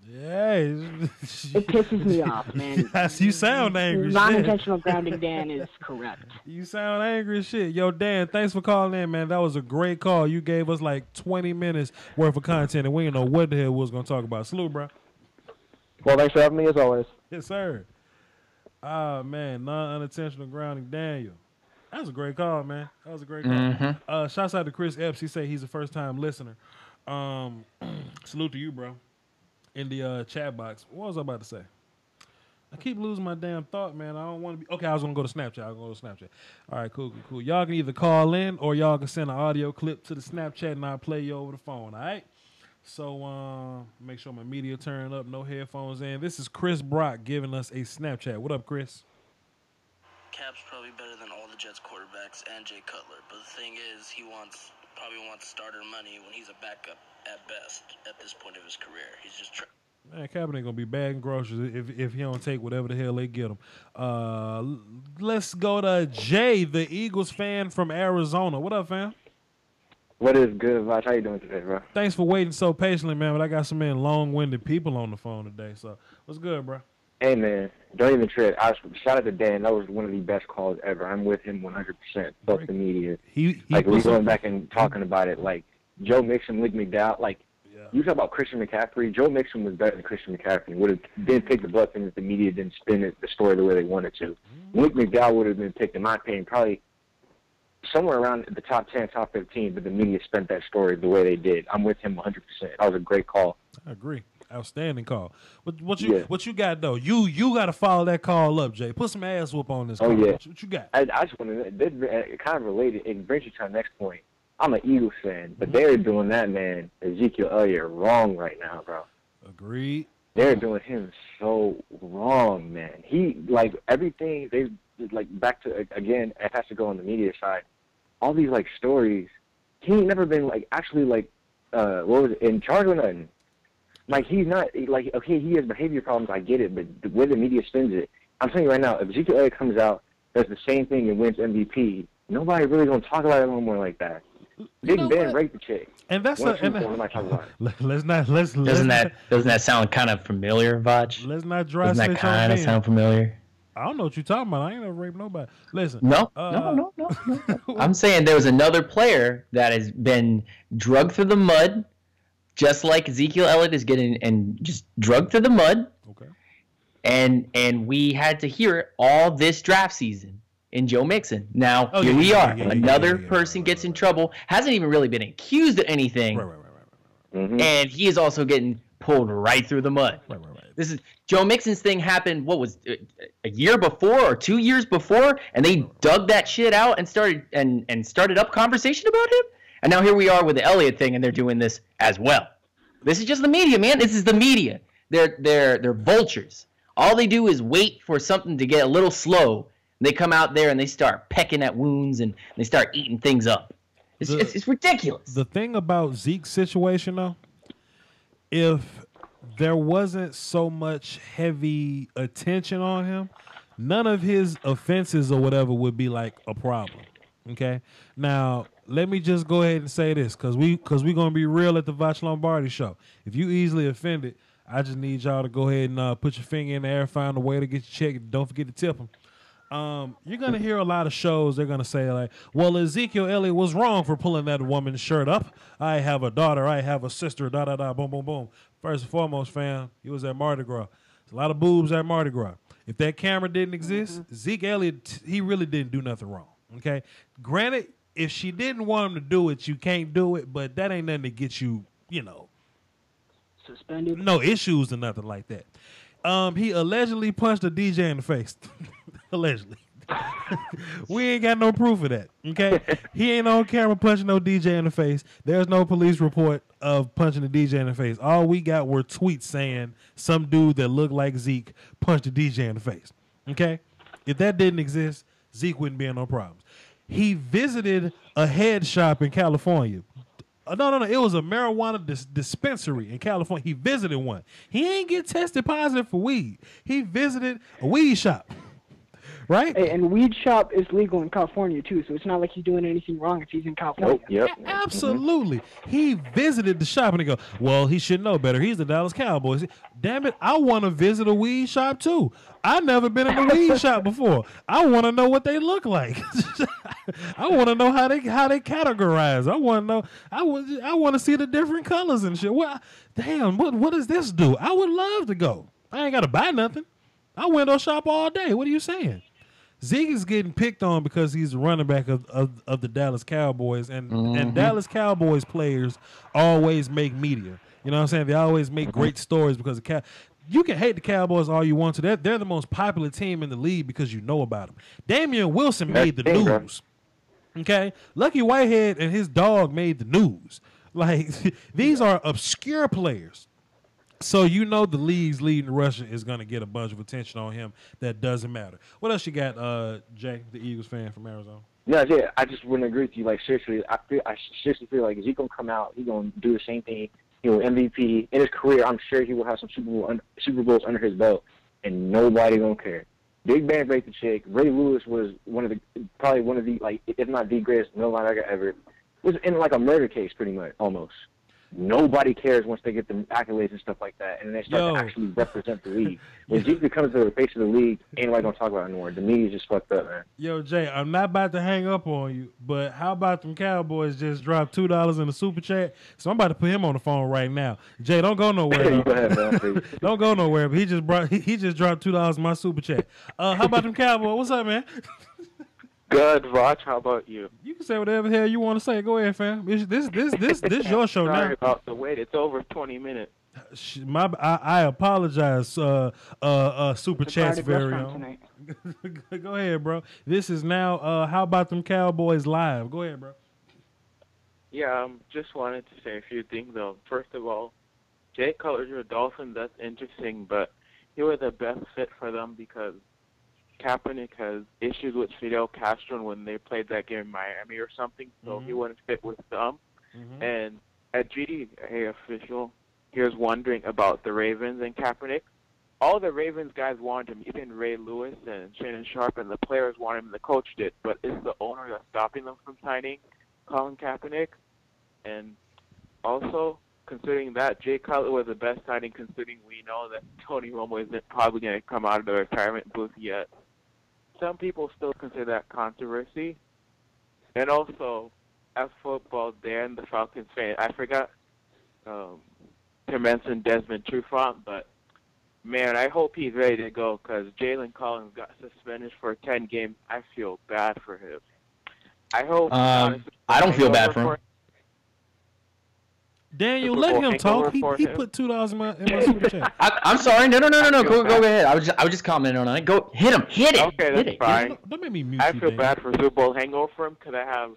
[SPEAKER 1] Yeah,
[SPEAKER 4] it pisses me off, man.
[SPEAKER 1] Yes, you sound angry.
[SPEAKER 4] Non-intentional grounding, Dan, is correct.
[SPEAKER 1] You sound angry as shit. Yo, Dan, thanks for calling in, man. That was a great call. You gave us like 20 minutes worth of content, and we didn't know what the hell we was going to talk about. Salute, bro.
[SPEAKER 5] Well, thanks for having me, as always.
[SPEAKER 1] Yes, sir. Ah, man, non-unintentional grounding, Daniel. That was a great call, man. That was a great call.
[SPEAKER 2] Mm-hmm.
[SPEAKER 1] Shouts out to Chris Epps. He said he's a first-time listener. Salute to you, bro. In the chat box. What was I about to say? I keep losing my damn thought, man. I don't want to be... Okay, I was going to go to Snapchat. All right, cool. Y'all can either call in or y'all can send an audio clip to the Snapchat and I'll play you over the phone, all right? So make sure my media turn up, no headphones in. This is Chris Brock giving us a Snapchat. What up, Chris?
[SPEAKER 6] Cap's probably better than all the Jets quarterbacks and Jay Cutler. But the thing is, he probably wants starter money when he's a backup at best at this point of his career. He's just
[SPEAKER 1] man, Kaepernick gonna be bagging groceries if he don't take whatever the hell they get him. Let's go to Jay, the Eagles fan from Arizona. What up, fam?
[SPEAKER 7] What is good, Voch? How you doing today, bro?
[SPEAKER 1] Thanks for waiting so patiently, man. But I got some long-winded people on the phone today. So what's good, bro?
[SPEAKER 7] Hey, man, don't even trip. Shout out to Dan. That was one of the best calls ever. I'm with him 100%. Fuck the media.
[SPEAKER 1] He
[SPEAKER 7] we going back and talking about it. Like, Joe Mixon, Lick McDowell. Like, you talk about Christian McCaffrey. Joe Mixon was better than Christian McCaffrey. Would have been picked the Bucks if the media didn't spin the story the way they wanted to. Lick McDowell would have been picked, in my opinion, probably somewhere around the top 10, top 15, but the media spent that story the way they did. I'm with him 100%. That was a great call.
[SPEAKER 1] I agree. Outstanding call. What you got though? You got to follow that call up, Jay. Put some ass whoop on this call.
[SPEAKER 7] Oh yeah.
[SPEAKER 1] What you got?
[SPEAKER 7] I just want to. It kind of related. It brings you to the next point. I'm an Eagles fan, but they're doing that man Ezekiel Elliott wrong right now, bro.
[SPEAKER 1] Agreed.
[SPEAKER 7] They're doing him so wrong, man. He like everything they like back to again. It has to go on the media side. All these like stories. He ain't never been like actually like what was it, in charge or nothing. Like, he's not, like, okay, he has behavior problems, I get it, but the way the media spins it, I'm telling you right now, if Ezekiel Elliott comes out, does the same thing and wins MVP, nobody really going to talk about it no more like that. Big Ben raped the chick.
[SPEAKER 1] And that's
[SPEAKER 7] Doesn't
[SPEAKER 2] that sound kind of familiar, Voch?
[SPEAKER 1] Let's not dry
[SPEAKER 2] Doesn't that kind of sound familiar?
[SPEAKER 1] I don't know what you're talking about. I ain't never raped nobody. Listen.
[SPEAKER 2] No. I'm saying there was another player that has been drugged through the mud, just like Ezekiel Elliott is getting and just drugged through the mud.
[SPEAKER 1] Okay.
[SPEAKER 2] And we had to hear it all this draft season in Joe Mixon. Now, here we are. Another person gets in trouble, hasn't even really been accused of anything.
[SPEAKER 1] Right.
[SPEAKER 7] Mm-hmm.
[SPEAKER 2] And he is also getting pulled right through the mud.
[SPEAKER 1] Right.
[SPEAKER 2] This is Joe Mixon's thing happened, what was it, a year before or 2 years before, and they dug that shit out and started up conversation about him. And now here we are with the Elliott thing, and they're doing this as well. This is just the media, man. This is the media. They're vultures. All they do is wait for something to get a little slow. They come out there and they start pecking at wounds and they start eating things up. It's ridiculous.
[SPEAKER 1] The thing about Zeke's situation, though, if there wasn't so much heavy attention on him, none of his offenses or whatever would be like a problem. Okay? Now, let me just go ahead and say this, because we gonna be real at the Voch Lombardi show. If you easily offended, I just need y'all to go ahead and put your finger in the air, find a way to get your check. Don't forget to tip them. You're gonna hear a lot of shows. They're gonna say like, "Well, Ezekiel Elliott was wrong for pulling that woman's shirt up. I have a daughter. I have a sister. Da da da. Boom boom boom." First and foremost, fam, he was at Mardi Gras. There's a lot of boobs at Mardi Gras. If that camera didn't exist, Zeke Elliott, he really didn't do nothing wrong. Okay, granted, if she didn't want him to do it, you can't do it. But that ain't nothing to get you,
[SPEAKER 4] suspended.
[SPEAKER 1] No issues or nothing like that. He allegedly punched a DJ in the face. Allegedly. We ain't got no proof of that. Okay, he ain't on camera punching no DJ in the face. There's no police report of punching the DJ in the face. All we got were tweets saying some dude that looked like Zeke punched a DJ in the face. Okay, if that didn't exist, Zeke wouldn't be in no problems. He visited a head shop in California. No. It was a marijuana dispensary in California. He visited one. He ain't get tested positive for weed. He visited a weed shop. Right?
[SPEAKER 4] Hey, and weed shop is legal in California, too, so it's not like he's doing anything wrong if he's in California.
[SPEAKER 7] Yep.
[SPEAKER 1] Absolutely. He visited the shop and he go, well, he should know better. He's the Dallas Cowboys. Damn it, I want to visit a weed shop, too. I've never been in a weed shop before. I want to know what they look like. I want to know how they categorize. I want to know. I want to see the different colors and shit. What does this do? I would love to go. I ain't got to buy nothing. I window shop all day. What are you saying? Zeke is getting picked on because he's the running back of the Dallas Cowboys, and Dallas Cowboys players always make media. You know what I'm saying? They always make great stories because you can hate the Cowboys all you want to. They're the most popular team in the league because you know about them. Damian Wilson made the news. Okay? Lucky Whitehead and his dog made the news. Like, these are obscure players. So you know the league's leading rusher is going to get a bunch of attention on him. That doesn't matter. What else you got, Jay, the Eagles fan from Arizona?
[SPEAKER 7] Yeah, I just wouldn't agree with you. Like, seriously, I seriously feel like is he going to come out, he's going to do the same thing. MVP in his career. I'm sure he will have some Super Bowls under his belt, and nobody going to care. Big Ben break the chick. Ray Lewis was probably one of the, like, if not the greatest middle linebacker ever. Was in like a murder case, pretty much, almost. Nobody cares once they get the accolades and stuff like that, and they start to actually represent the league. When Zeke becomes the face of the league, ain't nobody gonna talk about it anymore. The media's just fucked up, man.
[SPEAKER 1] Yo, Jay, I'm not about to hang up on you, but how about them Cowboys just dropped $2 in the super chat? So I'm about to put him on the phone right now. Jay, don't go nowhere.
[SPEAKER 7] Go ahead, man.
[SPEAKER 1] Don't go nowhere. But he just dropped $2 in my super chat. How about them Cowboys? What's up, man?
[SPEAKER 8] Good, Voch. How about you?
[SPEAKER 1] You can say whatever the hell you want to say. Go ahead, fam. This your show now.
[SPEAKER 8] Sorry about the wait. It's over 20 minutes.
[SPEAKER 1] I apologize, Super Chat's very own. Go ahead, bro. This is now How About Them Cowboys Live. Go ahead, bro.
[SPEAKER 8] Yeah, just wanted to say a few things, though. First of all, Jay Cutler to the Dolphins, that's interesting, but he was the best fit for them because Kaepernick has issues with Fidel Castro when they played that game in Miami or something, so he wouldn't fit with them. And at GDA official, he was wondering about the Ravens and Kaepernick. All the Ravens guys wanted him, even Ray Lewis and Shannon Sharp, and the players wanted him, and the coach did. But it's the owner that's stopping them from signing Colin Kaepernick. And also, considering that, Jay Cutler was the best signing, considering we know that Tony Romo isn't probably going to come out of the retirement booth yet. Some people still consider that controversy. And also, as football, Dan, the Falcons fan, I forgot to mention Desmond Trufant, but man, I hope he's ready to go because Jaylen Collins got suspended for 10 games. I feel bad for him. I hope.
[SPEAKER 2] I don't feel bad for him.
[SPEAKER 1] Daniel, let him talk. He put $2 in my super chat.
[SPEAKER 2] I'm sorry. No. Go ahead. I was just commenting on it. Go hit him. Hit it.
[SPEAKER 8] Okay, that's fine.
[SPEAKER 1] Don't make me mute
[SPEAKER 8] I
[SPEAKER 1] you,
[SPEAKER 8] feel
[SPEAKER 1] Daniel.
[SPEAKER 8] bad for Super Bowl hangover for him because I have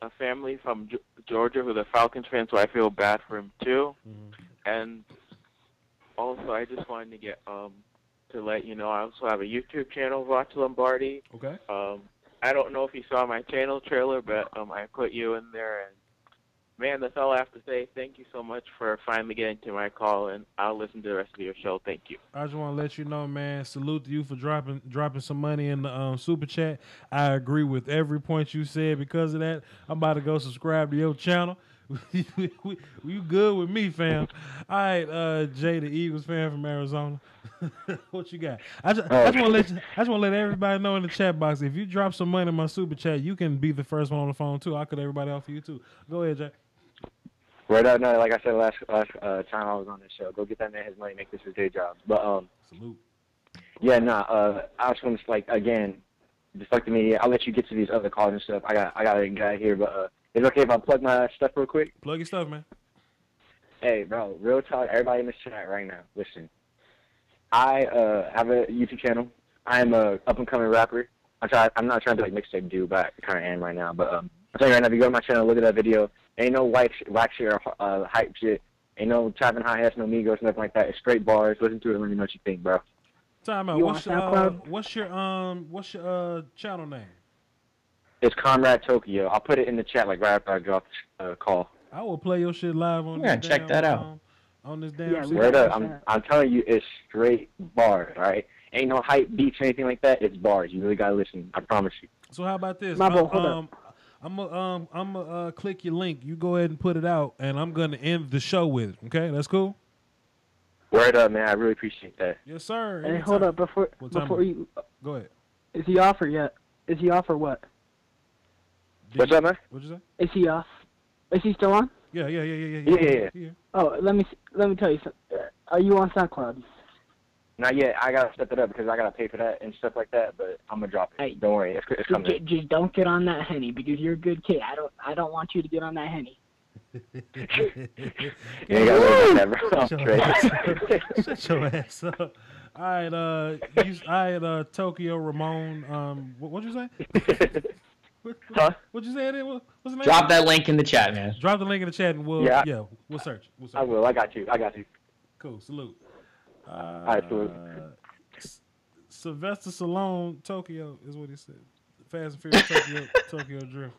[SPEAKER 8] a family from Georgia who's a Falcons fan, so I feel bad for him too. And also, I just wanted to get to let you know I also have a YouTube channel, Voch Lombardi.
[SPEAKER 1] Okay.
[SPEAKER 8] I don't know if you saw my channel trailer, but I put you in there, and man, that's all I have to say. Thank you so much for finally getting to my call, and I'll listen to the rest of your show. Thank you.
[SPEAKER 1] I just want to let you know, man, salute to you for dropping some money in the super chat. I agree with every point you said. Because of that, I'm about to go subscribe to your channel. You good with me, fam. All right, Jay, the Eagles fan from Arizona. What you got? I just want to let everybody know in the chat box, if you drop some money in my super chat, you can be the first one on the phone too. I cut everybody off for you too. Go ahead, Jay.
[SPEAKER 7] Right up, no, like I said last time I was on this show, go get that man his money, make this his day job. But
[SPEAKER 1] salute.
[SPEAKER 7] Yeah, I just want to again, just like the media. I'll let you get to these other calls and stuff. I got a guy here, but is it okay if I plug my stuff real quick?
[SPEAKER 1] Plug your stuff, man.
[SPEAKER 7] Hey, bro, real talk. Everybody in this chat right now, listen. I have a YouTube channel. I am a up and coming rapper. I'm not trying to be like mixtape dude, but I kind of am right now. But I'll tell you right now, if you go to my channel, look at that video. Ain't no whack shit or hype shit. Ain't no chopping high hats, no Migos, nothing like that. It's straight bars. Listen to it and let me know what you think, bro.
[SPEAKER 1] Time out. What's your channel name?
[SPEAKER 7] It's Comrade Tokyo. I'll put it in the chat like right after I get off the call.
[SPEAKER 1] I will play your shit live on.
[SPEAKER 2] Yeah, check that out.
[SPEAKER 1] On this damn.
[SPEAKER 7] Word up. I'm telling you, it's straight bars. All right. Ain't no hype beats or anything like that. It's bars. You really gotta listen. I promise you.
[SPEAKER 1] So how about this?
[SPEAKER 4] Hold
[SPEAKER 1] I'm gonna click your link. You go ahead and put it out, and I'm gonna end the show with it. Okay, that's cool.
[SPEAKER 7] Word up, man. I really appreciate that.
[SPEAKER 1] Yes, sir.
[SPEAKER 4] Hey, hold up before you
[SPEAKER 1] go ahead.
[SPEAKER 4] Is he off or yet? Is he off or what?
[SPEAKER 7] What's up, man?
[SPEAKER 1] What'd you say?
[SPEAKER 4] Is he off? Is he still on?
[SPEAKER 1] Yeah.
[SPEAKER 4] Oh, let me tell you something. Are you on SoundCloud?
[SPEAKER 7] Not yet. I gotta step it up because I gotta pay for that and stuff like that. But I'm gonna drop it. Hey, don't worry, it's coming.
[SPEAKER 4] Just don't get on that Henny because you're a good kid. I don't want you to get on that Henny.
[SPEAKER 7] You ain't gotta worry about that, bro.
[SPEAKER 1] Shut your ass up. All right, Tokyo Ramon. What'd you say?
[SPEAKER 7] Huh?
[SPEAKER 1] What'd you say? What's the name?
[SPEAKER 2] Drop that link in the chat, man.
[SPEAKER 1] Drop the link in the chat, and we'll search.
[SPEAKER 7] I will. I got you.
[SPEAKER 1] Cool. Salute.
[SPEAKER 7] All right, salute.
[SPEAKER 1] Sylvester Stallone, Tokyo is what he said. Fast and Furious, Tokyo Drift.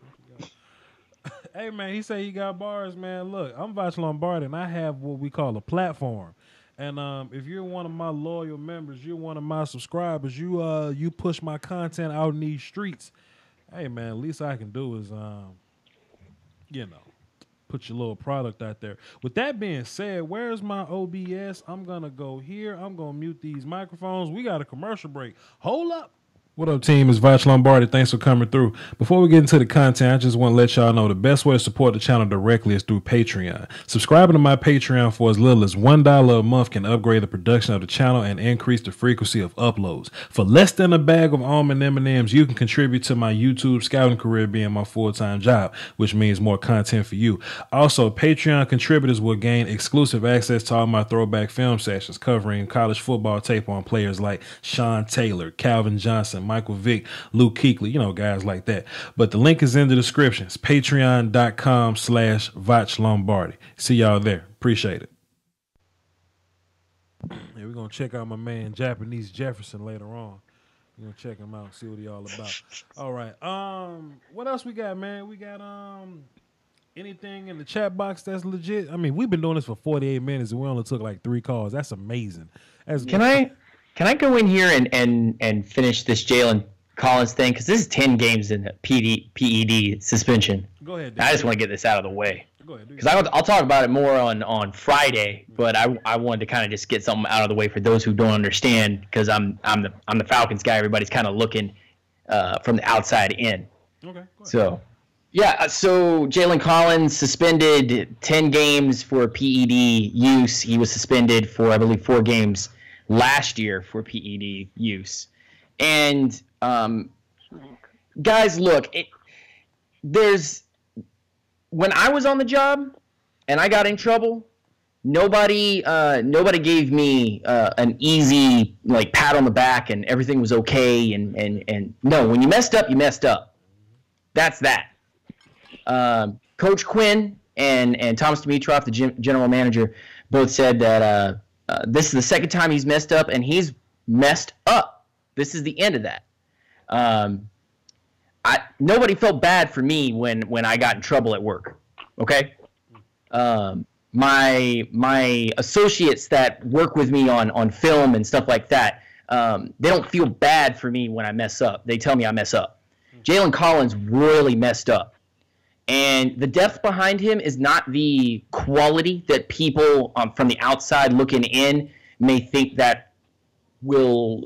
[SPEAKER 1] Hey, man, he said he got bars, man. Look, I'm Voch Lombardi, and I have what we call a platform. And if you're one of my loyal members, you're one of my subscribers, you push my content out in these streets. Hey, man, least I can do is, put your little product out there. With that being said, where's my OBS? I'm going to go here. I'm going to mute these microphones. We got a commercial break. Hold up. What up, team? It's Voch Lombardi. Thanks for coming through. Before we get into the content, I just want to let y'all know the best way to support the channel directly is through Patreon. Subscribing to my Patreon for as little as $1 a month can upgrade the production of the channel and increase the frequency of uploads. For less than a bag of almond M&Ms, you can contribute to my YouTube scouting career being my full-time job, which means more content for you. Also, Patreon contributors will gain exclusive access to all my throwback film sessions covering college football tape on players like Sean Taylor, Calvin Johnson, Michael Vick, Luke Kuechly, guys like that. But the link is in the description. It's patreon.com/Voch Lombardi. See y'all there. Appreciate it. Yeah, we're going to check out my man Japanese Jefferson later on. We're going to check him out, see what he all about. All right. What else we got, man? We got anything in the chat box that's legit? I mean, we've been doing this for 48 minutes and we only took like 3 calls. That's amazing.
[SPEAKER 2] Can I go in here and finish this Jaylen Collins thing? Because this is 10 games in the PED suspension.
[SPEAKER 1] Go ahead.
[SPEAKER 2] I just want to get this out of the way.
[SPEAKER 1] Go ahead.
[SPEAKER 2] Because I'll talk about it more on Friday, but I wanted to kind of just get something out of the way for those who don't understand, because I'm the Falcons guy. Everybody's kind of looking from the outside in.
[SPEAKER 1] Okay.
[SPEAKER 2] So Jaylen Collins suspended 10 games for PED use. He was suspended for, I believe, 4 games last year for PED use. And guys, look, when I was on the job and I got in trouble, nobody gave me an easy pat on the back and everything was okay. And no, when you messed up, you messed up. That's that. Coach Quinn and Thomas Dimitroff, the general manager, both said that this is the second time he's messed up, and he's messed up. This is the end of that. Nobody felt bad for me when I got in trouble at work. Okay, My associates that work with me on film and stuff like that, they don't feel bad for me when I mess up. They tell me I mess up. Jaylen Collins royally messed up. And the depth behind him is not the quality that people from the outside looking in may think that will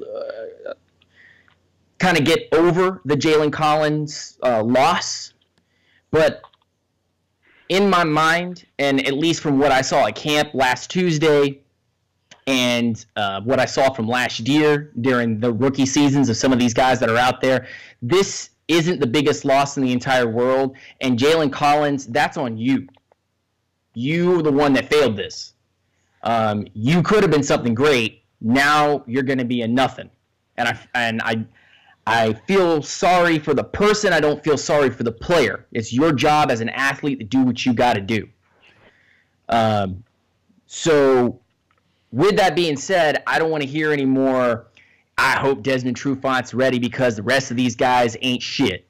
[SPEAKER 2] kind of get over the Jaylen Collins loss. But in my mind, and at least from what I saw at camp last Tuesday and what I saw from last year during the rookie seasons of some of these guys that are out there, this isn't the biggest loss in the entire world. And Jaylen Collins, that's on you. You were the one that failed this. You could have been something great. Now you're going to be a nothing. And I feel sorry for the person. I don't feel sorry for the player. It's your job as an athlete to do what you got to do. So with that being said, I don't want to hear any more, I hope Desmond Trufant's ready because the rest of these guys ain't shit.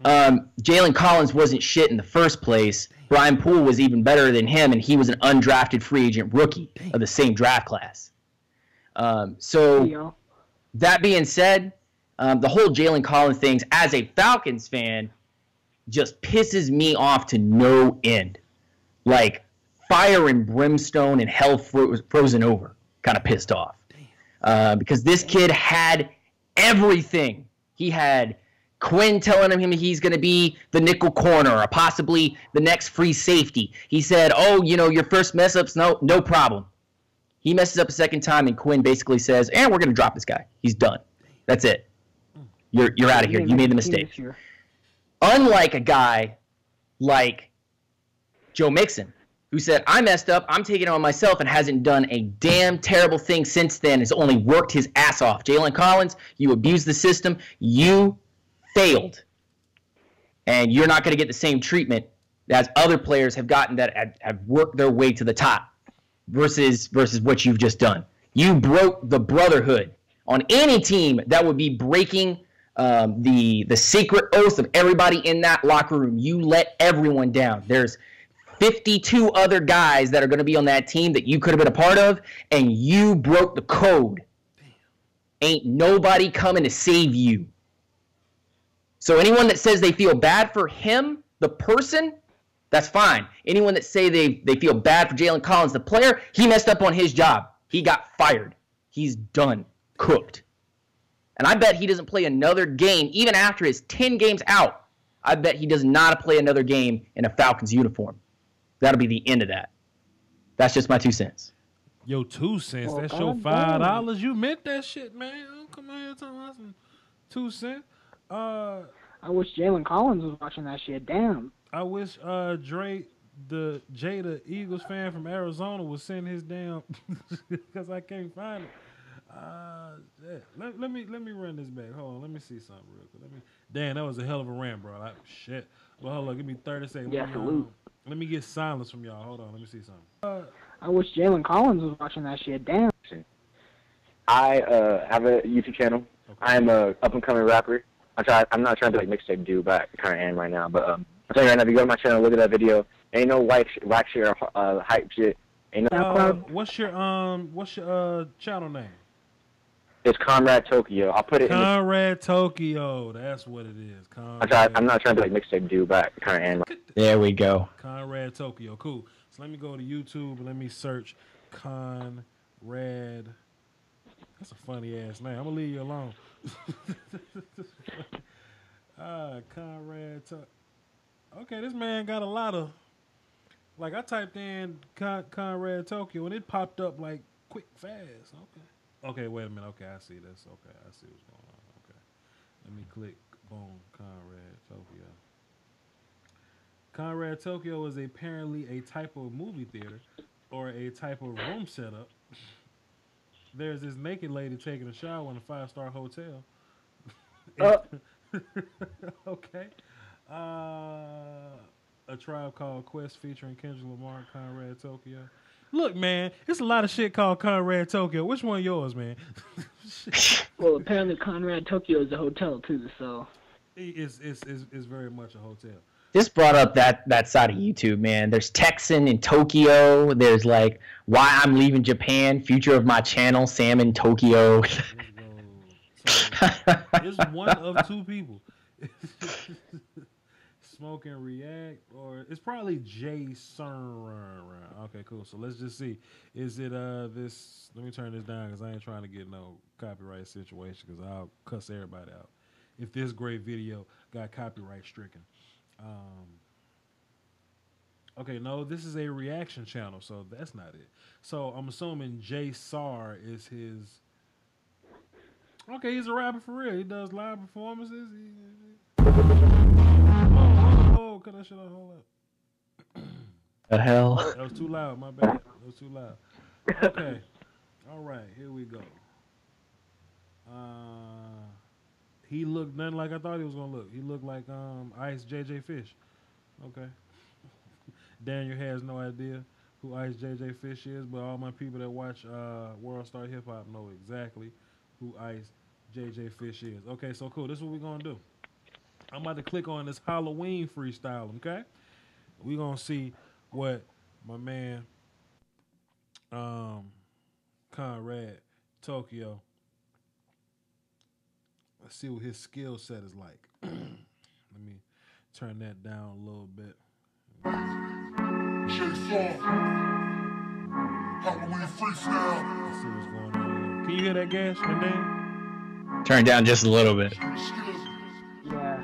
[SPEAKER 2] Jaylen Collins wasn't shit in the first place. Brian Poole was even better than him, and he was an undrafted free agent rookie of the same draft class. So that being said, the whole Jaylen Collins thing, as a Falcons fan, just pisses me off to no end. Like fire and brimstone and hell frozen over, kind of pissed off. Because this kid had everything. He had Quinn telling him he's going to be the nickel corner or possibly the next free safety. He said, oh, your first mess-ups, no problem. He messes up a second time, and Quinn basically says, we're going to drop this guy. He's done. That's it. You're out of here. You made the mistake. Unlike a guy like Joe Mixon, who said, I messed up, I'm taking it on myself, and hasn't done a damn terrible thing since then, has only worked his ass off. Jaylen Collins, you abused the system, you failed. And you're not going to get the same treatment as other players have gotten that have worked their way to the top versus what you've just done. You broke the brotherhood. On any team that would be breaking the secret oath of everybody in that locker room, you let everyone down. There's 52 other guys that are going to be on that team that you could have been a part of, and you broke the code. Ain't nobody coming to save you. So anyone that says they feel bad for him, the person, that's fine. Anyone that say they feel bad for Jaylen Collins, the player, he messed up on his job. He got fired. He's done. Cooked. And I bet he doesn't play another game, even after his 10 games out. I bet he does not play another game in a Falcons uniform. That'll be the end of that. That's just my 2 cents.
[SPEAKER 1] Yo, 2 cents. Well, that's your $5. You meant that shit, man. Don't come out here talking about some 2 cents.
[SPEAKER 4] I wish Jaylen Collins was watching that shit. Damn.
[SPEAKER 1] I wish Drake, the Eagles fan from Arizona, was sending his damn because I can't find it. Yeah. Let me run this back. Hold on, let me see something real quick. Damn, that was a hell of a rant, bro. Shit. Well, hold on, give me 30 seconds.
[SPEAKER 4] Yeah, salute.
[SPEAKER 1] Let me get silence from y'all. Hold on, let me see something.
[SPEAKER 4] I wish Jaylen Collins was watching that shit. Damn.
[SPEAKER 7] I have a YouTube channel. Okay. I'm a up and coming rapper. I'm not trying to be like mixtape dude, but I kind of am right now. But I'm telling you right now, if you go to my channel, look at that video. Ain't no whack shit or hype shit. Ain't no.
[SPEAKER 1] What's your channel name?
[SPEAKER 7] It's Conrad Tokyo. I'll put it
[SPEAKER 1] Conrad Tokyo. That's what it is.
[SPEAKER 7] I'm not trying to be like mixtape dude, but I kind of am.
[SPEAKER 2] There we go.
[SPEAKER 1] Conrad Tokyo. Cool. So let me go to YouTube and let me search Conrad. That's a funny ass name. I'm gonna leave you alone. Conrad. Okay, this man got a lot of. Like I typed in Conrad Tokyo and it popped up like quick, fast. Okay, wait a minute. Okay, I see this. Okay, I see what's going on. Okay, let me click. Boom, Conrad Tokyo. Conrad Tokyo is apparently a type of movie theater or a type of room setup. There's this naked lady taking a shower in a 5-star hotel. Okay. A Tribe Called Quest featuring Kendrick Lamar, Conrad Tokyo. Look, man, it's a lot of shit called Conrad Tokyo. Which one yours, man?
[SPEAKER 4] Well, apparently Conrad Tokyo is a hotel too, so
[SPEAKER 1] it's very much a hotel.
[SPEAKER 2] just brought up that side of YouTube, man. There's Texan in Tokyo. There's like why I'm leaving Japan. Future of my channel, Sam in Tokyo.
[SPEAKER 1] So, it's one of two people. Smoke and React, or it's probably Jason. Okay, cool. So let's just see. Is it this? Let me turn this down because I ain't trying to get no copyright situation because I'll cuss everybody out if this great video got copyright stricken. Okay, no, this is a reaction channel, so that's not it. So I'm assuming Jay Sar is his. Okay, he's a rapper for real. He does live performances. Oh, cut that shit out. Hold up.
[SPEAKER 2] The hell?
[SPEAKER 1] That was too loud. My bad. That was too loud. Okay. All right. Here we go. He looked nothing like I thought he was gonna look. He looked like Ice JJ Fish. Okay. Daniel has no idea who Ice JJ Fish is, but all my people that watch World Star Hip Hop know exactly who Ice JJ Fish is. Okay, so cool. This is what we're gonna do. I'm about to click on this Halloween freestyle, okay? We're going to see what my man Conrad Tokyo, let's see what his skill set is like. Let me turn that down a little bit. Halloween freestyle. Let's see what's going on here. Can you hear that gas, my name?
[SPEAKER 2] Turn down just a little bit.
[SPEAKER 4] Yeah.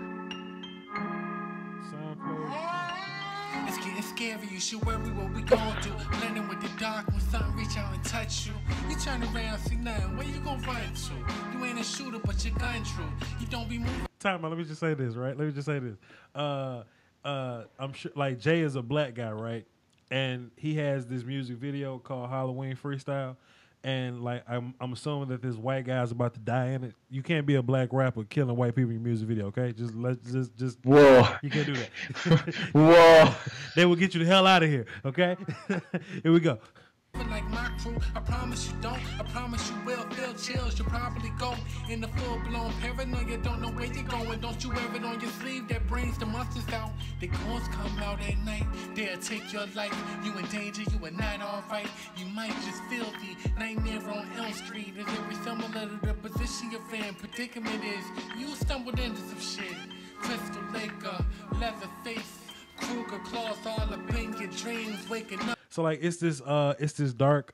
[SPEAKER 9] It's getting scary, you should worry what we gon' do. Blending with the dark when something reach out and touch you. You turn around, see nothing, where you gon' run to? You ain't a shooter, but your gun true. You don't be moving.
[SPEAKER 1] Time out, let me just say this, right? Let me just say this. I'm sure, like, Jay is a black guy, right? And he has this music video called Halloween Freestyle. And like I'm assuming that this white guy's about to die in it. You can't be a black rapper killing white people in your music video, okay? Just
[SPEAKER 2] Whoa.
[SPEAKER 1] You can't do that.
[SPEAKER 2] Whoa.
[SPEAKER 1] They will get you the hell out of here, okay? Here we go.
[SPEAKER 9] Like my crew, I promise you don't. I promise you will feel chills. You'll probably go in the full-blown paranoia. Don't know where you're going. Don't you wear it on your sleeve. That brings the monsters out. The guns come out at night. They'll take your life. You in danger. You are not alright. You might just feel the nightmare on Elm Street. Is very similar to the position you're in. Predicament is you stumbled into some shit. Crystal Lake, Leatherface, Kruger claws all up in your dreams. Waking up.
[SPEAKER 1] So like it's this dark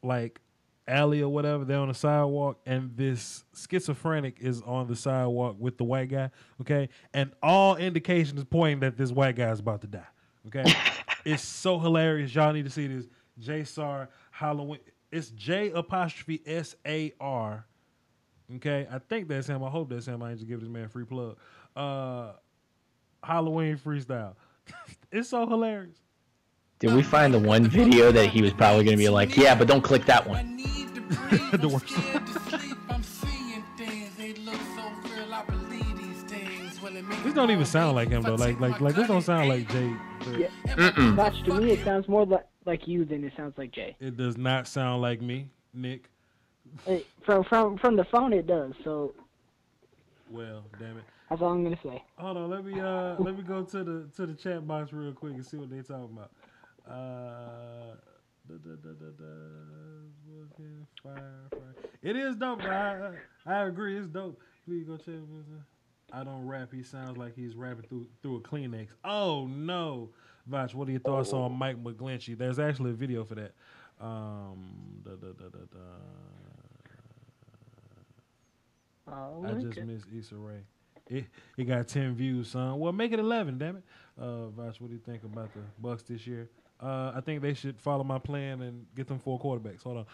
[SPEAKER 1] like alley or whatever. They're on the sidewalk and this schizophrenic is on the sidewalk with the white guy. Okay, and all indications is pointing that this white guy is about to die. Okay, it's so hilarious. Y'all need to see this. J Sar Halloween. It's J'_SAR. Okay, I think that's him. I hope that's him. I ain't just give this man a free plug. Halloween freestyle. It's so hilarious.
[SPEAKER 2] Did we find the one video that he was probably going to be like, yeah, but don't click that one?
[SPEAKER 1] The worst. This don't even sound like him though. Like this don't sound like Jay.
[SPEAKER 4] Yeah. Watch, to me it sounds more like you than it sounds like Jay.
[SPEAKER 1] It does not sound like me, Nick.
[SPEAKER 4] From the phone it does. So.
[SPEAKER 1] Well, damn it.
[SPEAKER 4] That's all I'm gonna say.
[SPEAKER 1] Hold on, let me go to the chat box real quick and see what they talking about. Fire. It is dope. I agree. It's dope. Please go check. I don't rap. He sounds like he's rapping through a Kleenex. Oh no, Voch. What are your thoughts on Mike McGlinchey? There's actually a video for that. I just missed Issa Rae. It got 10 views, son. Well, make it 11, damn it. Voch, what do you think about the Bucks this year? I think they should follow my plan and get them 4 quarterbacks. Hold on.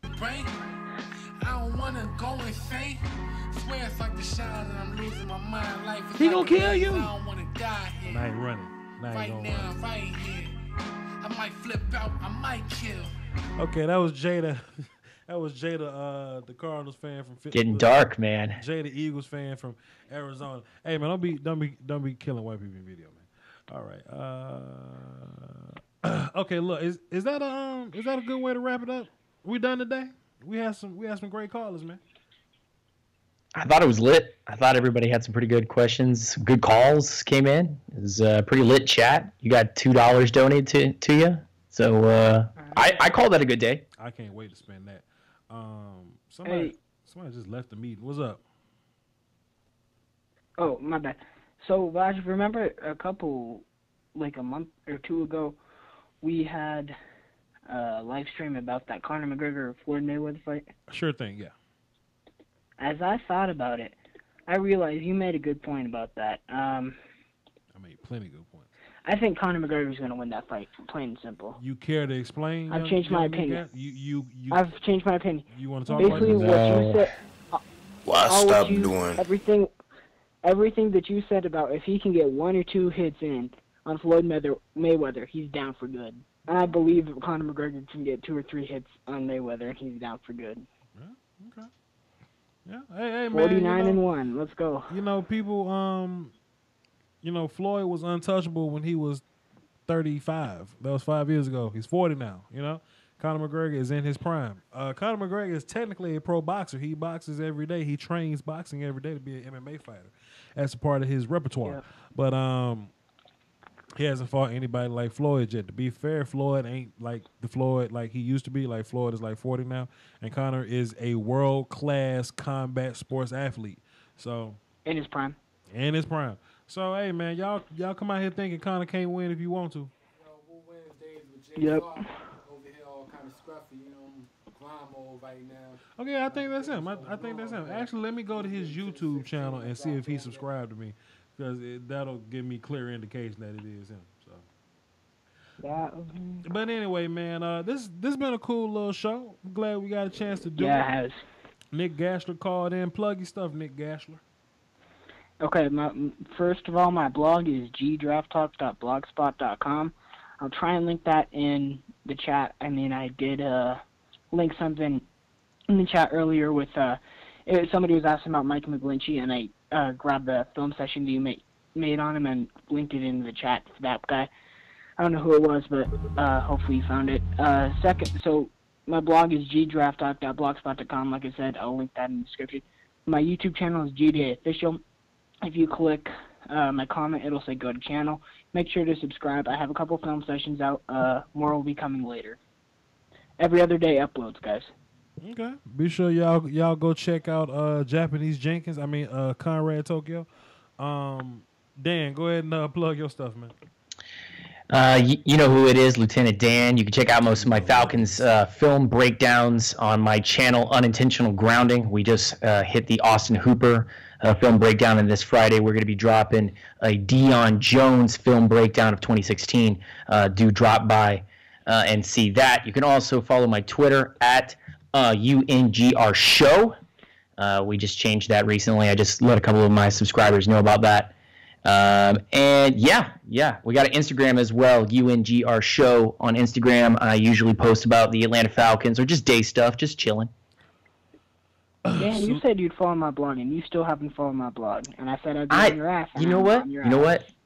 [SPEAKER 9] I don't wanna go insane. Swear it's like the shot and I'm losing my mind. Life is
[SPEAKER 1] he gonna kill you.
[SPEAKER 9] I don't wanna die here.
[SPEAKER 1] And I ain't running.
[SPEAKER 9] Right now, right here. I might flip out. I might kill.
[SPEAKER 1] Okay, that was Jada. That was Jada, the Cardinals fan from
[SPEAKER 2] Getting dark, man.
[SPEAKER 1] Jada, Eagles fan from Arizona. Hey man, don't be killing white people in video, man. All right. Okay, look, is that a good way to wrap it up? We done today? We had some great callers, man.
[SPEAKER 2] I thought it was lit. I thought everybody had some pretty good questions. Good calls came in. It was a pretty lit chat. You got $2 donated to you. So I call that a good day.
[SPEAKER 1] I can't wait to spend that. Somebody just left the meeting. What's up?
[SPEAKER 4] Oh, my bad. So, Vaj, remember a month or two ago, we had a live stream about that Conor McGregor Floyd Mayweather fight?
[SPEAKER 1] Sure thing, yeah.
[SPEAKER 4] As I thought about it, I realized you made a good point about that.
[SPEAKER 1] I made plenty of good points.
[SPEAKER 4] I think Conor McGregor is going to win that fight, plain and simple.
[SPEAKER 1] You care to explain?
[SPEAKER 4] I've changed my opinion. I've changed my opinion.
[SPEAKER 1] You want to talk
[SPEAKER 4] Basically,
[SPEAKER 1] about
[SPEAKER 4] what you said.
[SPEAKER 10] Well, I stopped doing
[SPEAKER 4] everything that you said about if he can get 1 or 2 hits in on Floyd Mayweather, he's down for good. And I believe if Conor McGregor can get 2 or 3 hits on Mayweather, he's down for good.
[SPEAKER 1] Yeah, okay. Yeah, hey, man.
[SPEAKER 4] 49-1. Let's go.
[SPEAKER 1] People. Floyd was untouchable when he was 35. That was 5 years ago. He's 40 now. Conor McGregor is in his prime. Conor McGregor is technically a pro boxer. He boxes every day. He trains boxing every day to be an MMA fighter. That's a part of his repertoire.
[SPEAKER 4] Yeah.
[SPEAKER 1] But he hasn't fought anybody like Floyd yet. To be fair, Floyd ain't like the Floyd like he used to be. Like Floyd is like 40 now, and Conor is a world-class combat sports athlete. So
[SPEAKER 4] in his prime.
[SPEAKER 1] So hey man, y'all come out here thinking Conor can't win if you want to.
[SPEAKER 4] Yep.
[SPEAKER 1] Okay, I think that's him. I think that's him. Actually, let me go to his YouTube channel and see if he subscribed to me, because that'll give me clear indication that it is him. So. But anyway, man, this been a cool little show. I'm glad we got a chance to do it.
[SPEAKER 4] Yeah, it has.
[SPEAKER 1] Nick Gashler called in. Plug your stuff, Nick Gashler.
[SPEAKER 4] Okay, first of all, my blog is gdrafttalk.blogspot.com. I'll try and link that in the chat. I mean, I did link something in the chat earlier with somebody was asking about Mike McGlinchey, and I grabbed the film session that you made on him and linked it in the chat for that guy. I don't know who it was, but hopefully you found it. So my blog is gdrafttalk.blogspot.com. Like I said, I'll link that in the description. My YouTube channel is GDA Official. If you click my comment, it'll say go to channel. Make sure to subscribe. I have a couple film sessions out. More will be coming later. Every other day uploads, guys.
[SPEAKER 1] Okay. Be sure y'all go check out Japanese Jenkins. Conrad Tokyo. Dan, go ahead and plug your stuff, man.
[SPEAKER 2] You know who it is, Lieutenant Dan. You can check out most of my Falcons film breakdowns on my channel, Unintentional Grounding. We just hit the Austin Hooper film breakdown, and this Friday we're going to be dropping a Deion Jones film breakdown of 2016. Do drop by and see that. You can also follow my Twitter at UNGR Show. We just changed that recently. I just let a couple of my subscribers know about that. And yeah, we got an Instagram as well, UNGR Show on Instagram. I usually post about the Atlanta Falcons or just day stuff, just chilling.
[SPEAKER 4] Dan, you said you'd follow my blog, and you still haven't followed my blog. And I said I'd be on your ass.
[SPEAKER 2] You know what?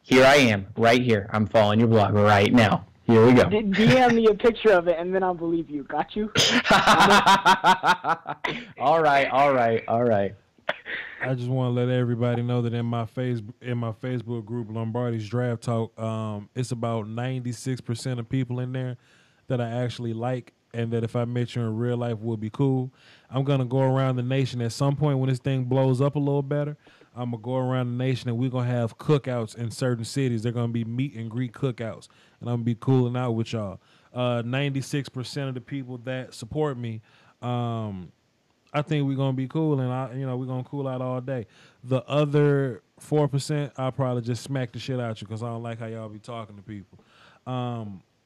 [SPEAKER 2] Here I am, right here. I'm following your blog right now. Here we go.
[SPEAKER 4] DM me a picture of it, and then I'll believe you. Got you?
[SPEAKER 2] All right.
[SPEAKER 1] I just want to let everybody know that in my Facebook group, Lombardi's Draft Talk, it's about 96% of people in there that I actually like, and that if I met you in real life would be cool. I'm going to go around the nation at some point when this thing blows up a little better. I'm going to go around the nation, and we're going to have cookouts in certain cities. They're going to be meet and greet cookouts, and I'm going to be cooling out with y'all. 96% of the people that support me, I think we're going to be cool, and we're going to cool out all day. The other 4%, I'll probably just smack the shit out you because I don't like how y'all be talking to people.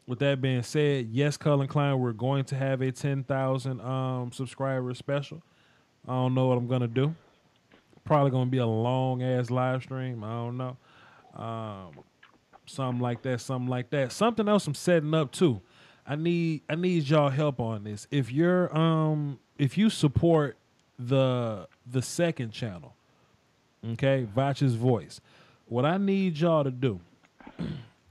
[SPEAKER 1] With that being said, yes, Cullen Klein, we're going to have a 10,000 subscriber special. I don't know what I'm going to do. Probably going to be a long-ass live stream. I don't know. Something like that. Something else I'm setting up, too. I need y'all help on this. If you support the second channel, okay, Voch's Voice, what I need y'all to do,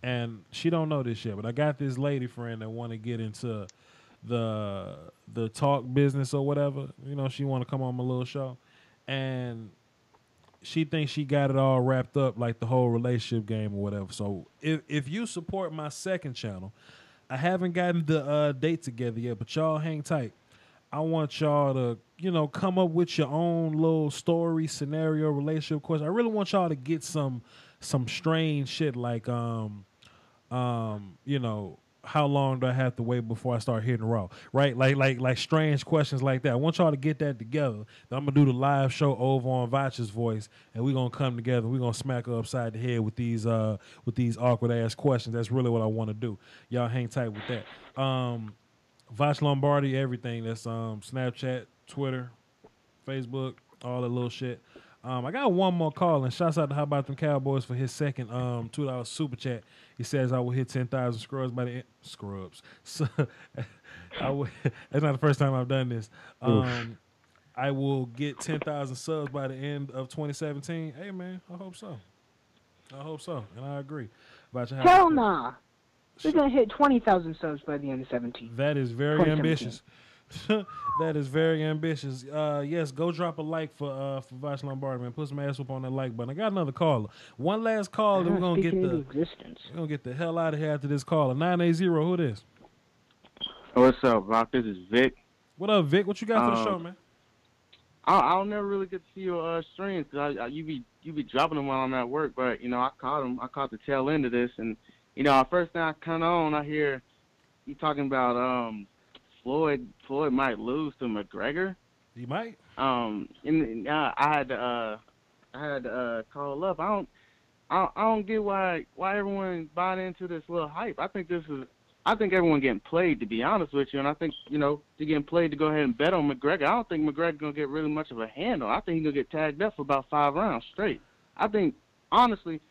[SPEAKER 1] and she don't know this yet, but I got this lady friend that want to get into the talk business or whatever. She want to come on my little show, and she thinks she got it all wrapped up, like the whole relationship game or whatever. So if you support my second channel, I haven't gotten the date together yet, but y'all hang tight. I want y'all to, come up with your own little story, scenario, relationship question. I really want y'all to get some strange shit like, how long do I have to wait before I start hitting raw? Right? Like strange questions like that. I want y'all to get that together. Then I'm gonna do the live show over on Voch's voice, and we're gonna come together. We're gonna smack her upside the head with these awkward ass questions. That's really what I want to do. Y'all hang tight with that. Voch Lombardi, everything. That's Snapchat, Twitter, Facebook, all that little shit. I got one more call, and shouts out to How About Them Cowboys for his second $2 super chat. He says I will hit 10,000 scrubs by the end. Scrubs. So, that's not the first time I've done this. I will get 10,000 subs by the end of 2017. Hey, man, I hope so. And I agree.
[SPEAKER 4] Hell nah. We're going to hit 20,000 subs by the end of 17.
[SPEAKER 1] That is very ambitious. That is very ambitious. Yes, go drop a like for Voch Lombardi, man. Put some ass up on that like button. I got another caller. One last call, then we're gonna get the hell out of here after this caller. 980, who this?
[SPEAKER 11] What's up, Voch? This is Vic.
[SPEAKER 1] What up, Vic? What you got for the show, man?
[SPEAKER 11] I'll never really get to see your streams because you be dropping them while I'm at work. But I caught them. I caught the tail end of this, and first thing I come on, I hear you talking about Floyd might lose to McGregor.
[SPEAKER 1] He might.
[SPEAKER 11] And I had to call up. I don't get why everyone bought into this little hype. I think everyone getting played, to be honest with you, and I think they're getting played to go ahead and bet on McGregor. I don't think McGregor's gonna get really much of a handle. I think he's gonna get tagged up for about 5 rounds straight. I think honestly,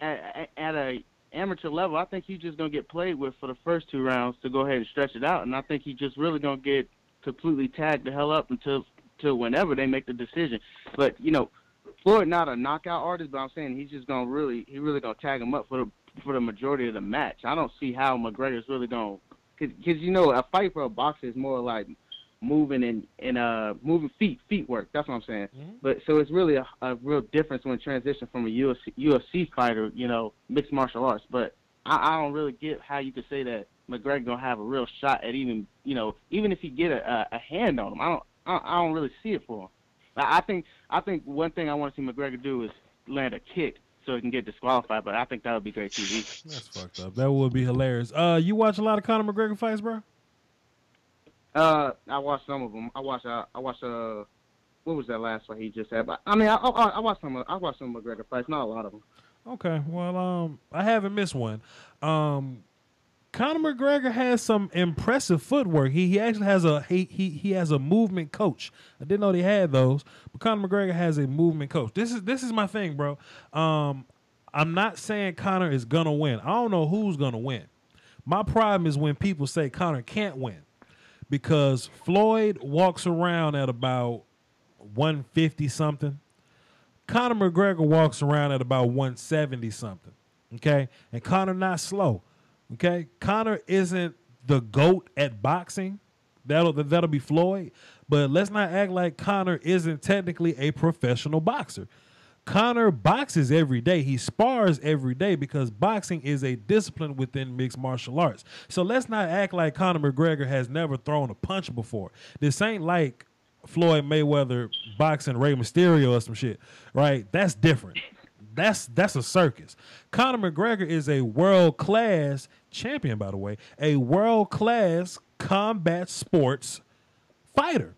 [SPEAKER 11] at a amateur level, I think he's just going to get played with for the first 2 rounds to go ahead and stretch it out, and I think he's just really going to get completely tagged the hell up until whenever they make the decision. But, Floyd not a knockout artist, but I'm saying he's just going to really going to tag him up for the majority of the match. I don't see how McGregor's really going to, because a fight for a boxer is more like moving and moving feet work. That's what I'm saying. Mm-hmm. But so it's really a real difference when transition from a UFC fighter, mixed martial arts. But I don't really get how you could say that McGregor gonna have a real shot at even if he get a hand on him. I don't really see it for him. I think one thing I want to see McGregor do is land a kick so he can get disqualified. But I think that would be great TV.
[SPEAKER 1] That's fucked up. That would be hilarious. You watch a lot of Conor McGregor fights, bro?
[SPEAKER 11] I watched some of them. I watched what was that last fight he just had? But I watched some McGregor fights, not a lot of them.
[SPEAKER 1] Okay, well, I haven't missed one. Conor McGregor has some impressive footwork. He actually has he has a movement coach. I didn't know they had those, but Conor McGregor has a movement coach. This is my thing, bro. I'm not saying Conor is gonna win. I don't know who's gonna win. My problem is when people say Conor can't win. Because Floyd walks around at about 150-something. Conor McGregor walks around at about 170-something. Okay? And Conor not slow. Okay? Conor isn't the GOAT at boxing. That'll be Floyd. But let's not act like Conor isn't technically a professional boxer. Conor boxes every day. He spars every day because boxing is a discipline within mixed martial arts. So let's not act like Conor McGregor has never thrown a punch before. This ain't like Floyd Mayweather boxing Rey Mysterio or some shit, right? That's different. That's a circus. Conor McGregor is a world-class champion, by the way, a world-class combat sports fighter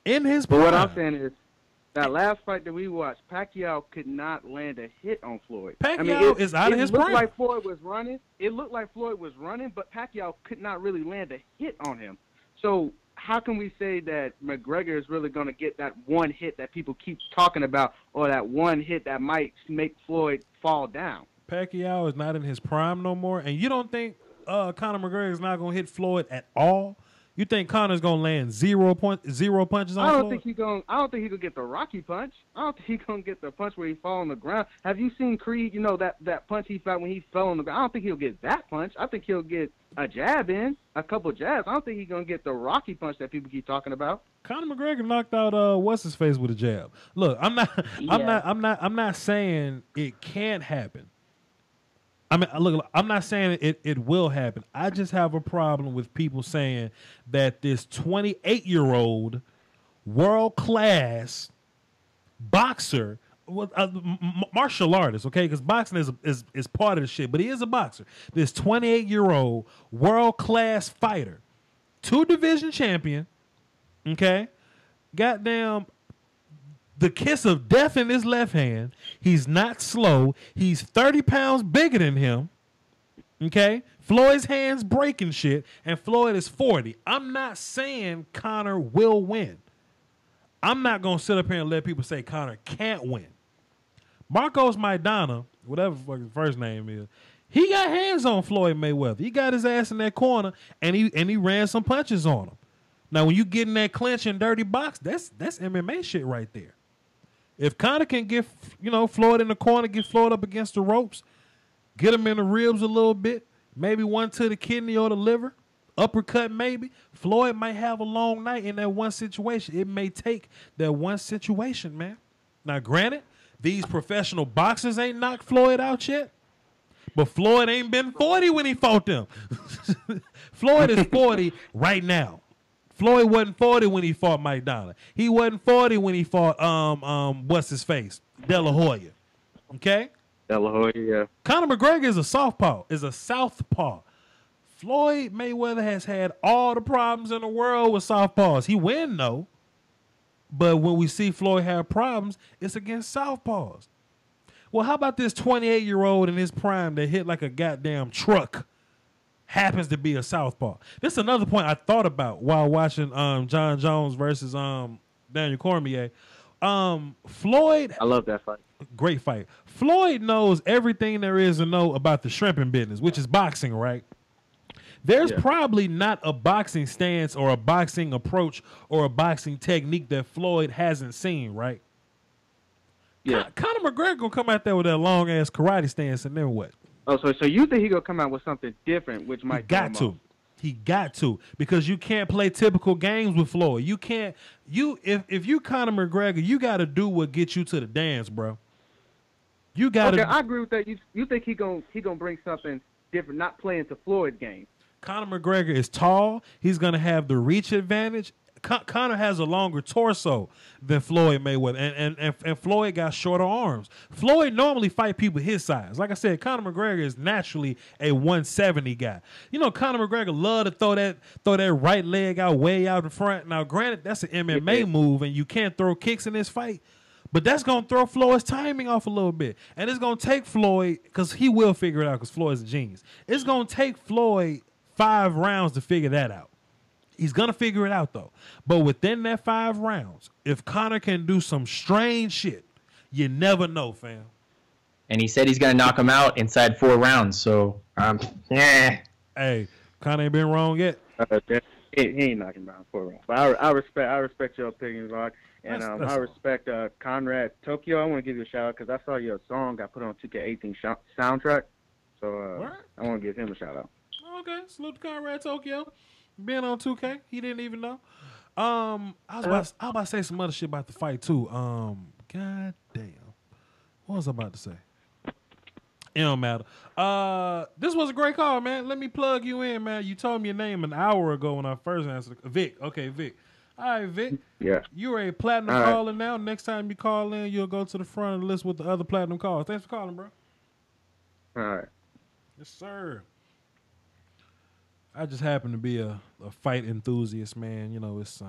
[SPEAKER 1] in his prime.
[SPEAKER 11] But what I'm saying is, that last fight that we watched, Pacquiao could not land a hit on Floyd.
[SPEAKER 1] Pacquiao is out of his prime.
[SPEAKER 11] It looked like Floyd was running. But Pacquiao could not really land a hit on him. So how can we say that McGregor is really going to get that one hit that people keep talking about, or that one hit that might make Floyd fall down?
[SPEAKER 1] Pacquiao is not in his prime no more, and you don't think Conor McGregor is not going to hit Floyd at all? You think Conor's gonna land zero punches on Floyd?
[SPEAKER 11] I don't think he gonna get the Rocky punch. I don't think he gonna get the punch where he fall on the ground. Have you seen Creed? You know that punch he felt when he fell on the ground. I don't think he'll get that punch. I think he'll get a jab in, a couple jabs. I don't think he's gonna get the Rocky punch that people keep talking about.
[SPEAKER 1] Conor McGregor knocked out what's his face with a jab. Look, I'm not saying it can't happen. I mean, look, I'm not saying it will happen. I just have a problem with people saying that this 28-year-old world-class boxer, martial artist, okay, because boxing is part of the shit, but he is a boxer. This 28-year-old world-class fighter, 2-division champion, okay, goddamn, the kiss of death in his left hand. He's not slow. He's 30 pounds bigger than him. Okay? Floyd's hands breaking shit, and Floyd is 40. I'm not saying Conor will win. I'm not going to sit up here and let people say Conor can't win. Marcos Maidana, whatever fucking first name is, he got hands on Floyd Mayweather. He got his ass in that corner, and he ran some punches on him. Now, when you get in that clinch and dirty box, that's MMA shit right there. If Conor can get, Floyd in the corner, get Floyd up against the ropes, get him in the ribs a little bit, maybe one to the kidney or the liver, uppercut maybe, Floyd might have a long night in that one situation. It may take that one situation, man. Now, granted, these professional boxers ain't knocked Floyd out yet, but Floyd ain't been 40 when he fought them. Floyd is 40 right now. Floyd wasn't 40 when he fought Mike Donner. He wasn't 40 when he fought what's his face? De La Hoya. Okay?
[SPEAKER 11] De La Hoya, yeah.
[SPEAKER 1] Conor McGregor is a southpaw. Floyd Mayweather has had all the problems in the world with southpaws. He win though. But when we see Floyd have problems, it's against southpaws. Well, how about this 28-year-old in his prime that hit like a goddamn truck? Happens to be a southpaw. This is another point I thought about while watching John Jones versus Daniel Cormier. Floyd,
[SPEAKER 11] I love that fight.
[SPEAKER 1] Great fight. Floyd knows everything there is to know about the shrimping business, which is boxing, right? There's probably not a boxing stance or a boxing approach or a boxing technique that Floyd hasn't seen, right?
[SPEAKER 11] Yeah.
[SPEAKER 1] Conor McGregor gonna come out there with that long ass karate stance, and then what?
[SPEAKER 11] Oh, so you think he gonna come out with something different, which might
[SPEAKER 1] He got to, because you can't play typical games with Floyd. You can't. If you Conor McGregor, you got to do what gets you to the dance, bro. You got to.
[SPEAKER 11] Okay, I agree with that. You think he gonna bring something different, not play into Floyd's game.
[SPEAKER 1] Conor McGregor is tall. He's gonna have the reach advantage. Conor has a longer torso than Floyd Mayweather, and Floyd got shorter arms. Floyd normally fight people his size. Like I said, Conor McGregor is naturally a 170 guy. You know, Conor McGregor love to throw that right leg out way out in front. Now, granted, that's an MMA move, and you can't throw kicks in this fight, but that's gonna throw Floyd's timing off a little bit, and it's gonna take Floyd, because he will figure it out, because Floyd's a genius. It's gonna take Floyd 5 rounds to figure that out. He's going to figure it out, though. But within that 5 rounds, if Conor can do some strange shit, you never know, fam.
[SPEAKER 2] And he said he's going to knock him out inside 4 rounds. So, yeah.
[SPEAKER 1] Hey, Conor ain't been wrong yet.
[SPEAKER 11] He ain't knocking him out in 4 rounds. But I respect your opinion, Rock. And I respect Conrad Tokyo. I want to give you a shout out because I saw your song got put on 2K18 soundtrack. So I want to give him a shout out.
[SPEAKER 1] Okay, salute to Conrad Tokyo. Being on 2K, he didn't even know. I was about to say some other shit about the fight too. God damn, what was I about to say? It don't matter. This was a great call, man. Let me plug you in, man. You told me your name an hour ago when I first answered. Vic. Okay, Vic. All right, Vic.
[SPEAKER 11] Yeah.
[SPEAKER 1] You're a platinum caller now. Next time you call in, you'll go to the front of the list with the other platinum calls. Thanks for calling, bro.
[SPEAKER 11] All right.
[SPEAKER 1] Yes, sir. I just happen to be a fight enthusiast, man. You know, it's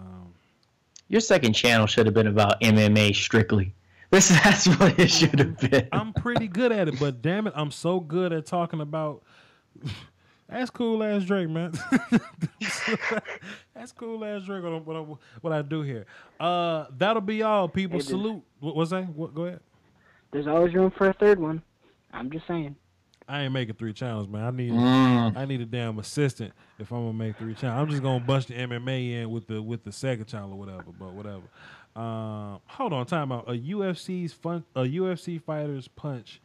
[SPEAKER 2] Your second channel should have been about MMA strictly. That's what it should have been.
[SPEAKER 1] I'm pretty good at it, but damn it, I'm so good at talking about. That's cool ass Drake, man. That's cool ass Drake. What I do here. That'll be all, people. Hey, salute. What was that? What? Go ahead.
[SPEAKER 4] There's always room for a third one. I'm just saying.
[SPEAKER 1] I ain't making 3 channels, man. I need a damn assistant if I'm gonna make 3 channels. I'm just gonna bunch the MMA in with the second channel or whatever. But whatever. Hold on, time out. A UFC fighter's punch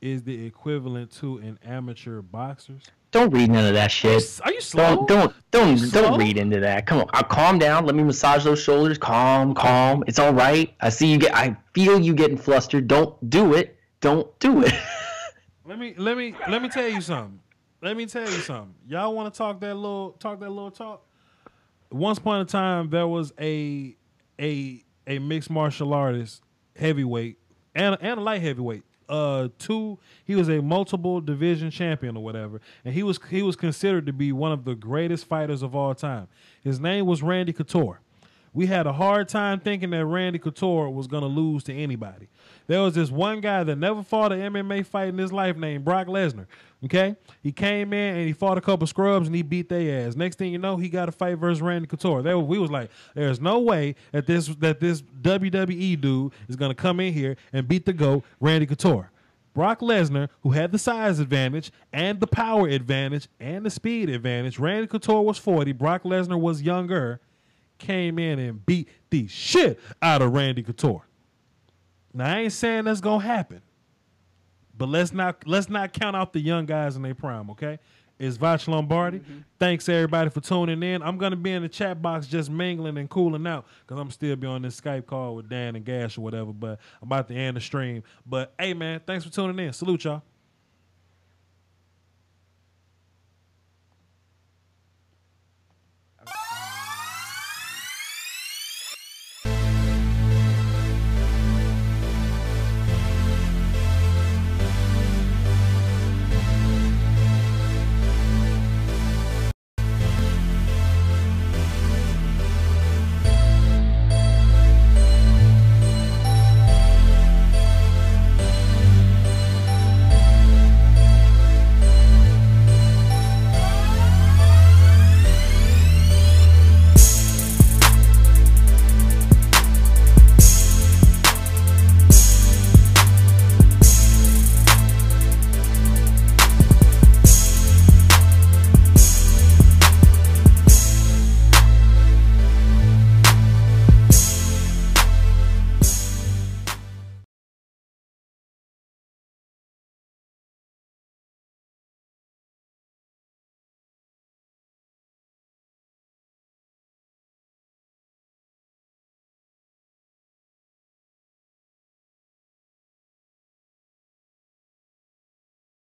[SPEAKER 1] is the equivalent to an amateur boxer's.
[SPEAKER 2] Don't read none of that shit.
[SPEAKER 1] Are you slow?
[SPEAKER 2] Don't read into that. Come on, calm down. Let me massage those shoulders. Calm. It's all right. I feel you getting flustered. Don't do it. Don't do it.
[SPEAKER 1] Let me tell you something. Y'all want to talk that little talk? Once upon a time, there was a mixed martial artist, heavyweight and a light heavyweight. He was a multiple division champion or whatever, and he was considered to be one of the greatest fighters of all time. His name was Randy Couture. We had a hard time thinking that Randy Couture was going to lose to anybody. There was this one guy that never fought an MMA fight in his life named Brock Lesnar. Okay? He came in and he fought a couple scrubs and he beat their ass. Next thing you know, he got a fight versus Randy Couture. We was like, there's no way that this WWE dude is going to come in here and beat the GOAT, Randy Couture. Brock Lesnar, who had the size advantage and the power advantage and the speed advantage, Randy Couture was 40, Brock Lesnar was younger, came in and beat the shit out of Randy Couture. Now, I ain't saying that's going to happen, but let's not count out the young guys in their prime, okay? It's Voch Lombardi. Mm-hmm. Thanks, everybody, for tuning in. I'm going to be in the chat box just mingling and cooling out because I'm still be on this Skype call with Dan and Gash or whatever, but I'm about to end the stream. But, hey, man, thanks for tuning in. Salute, y'all.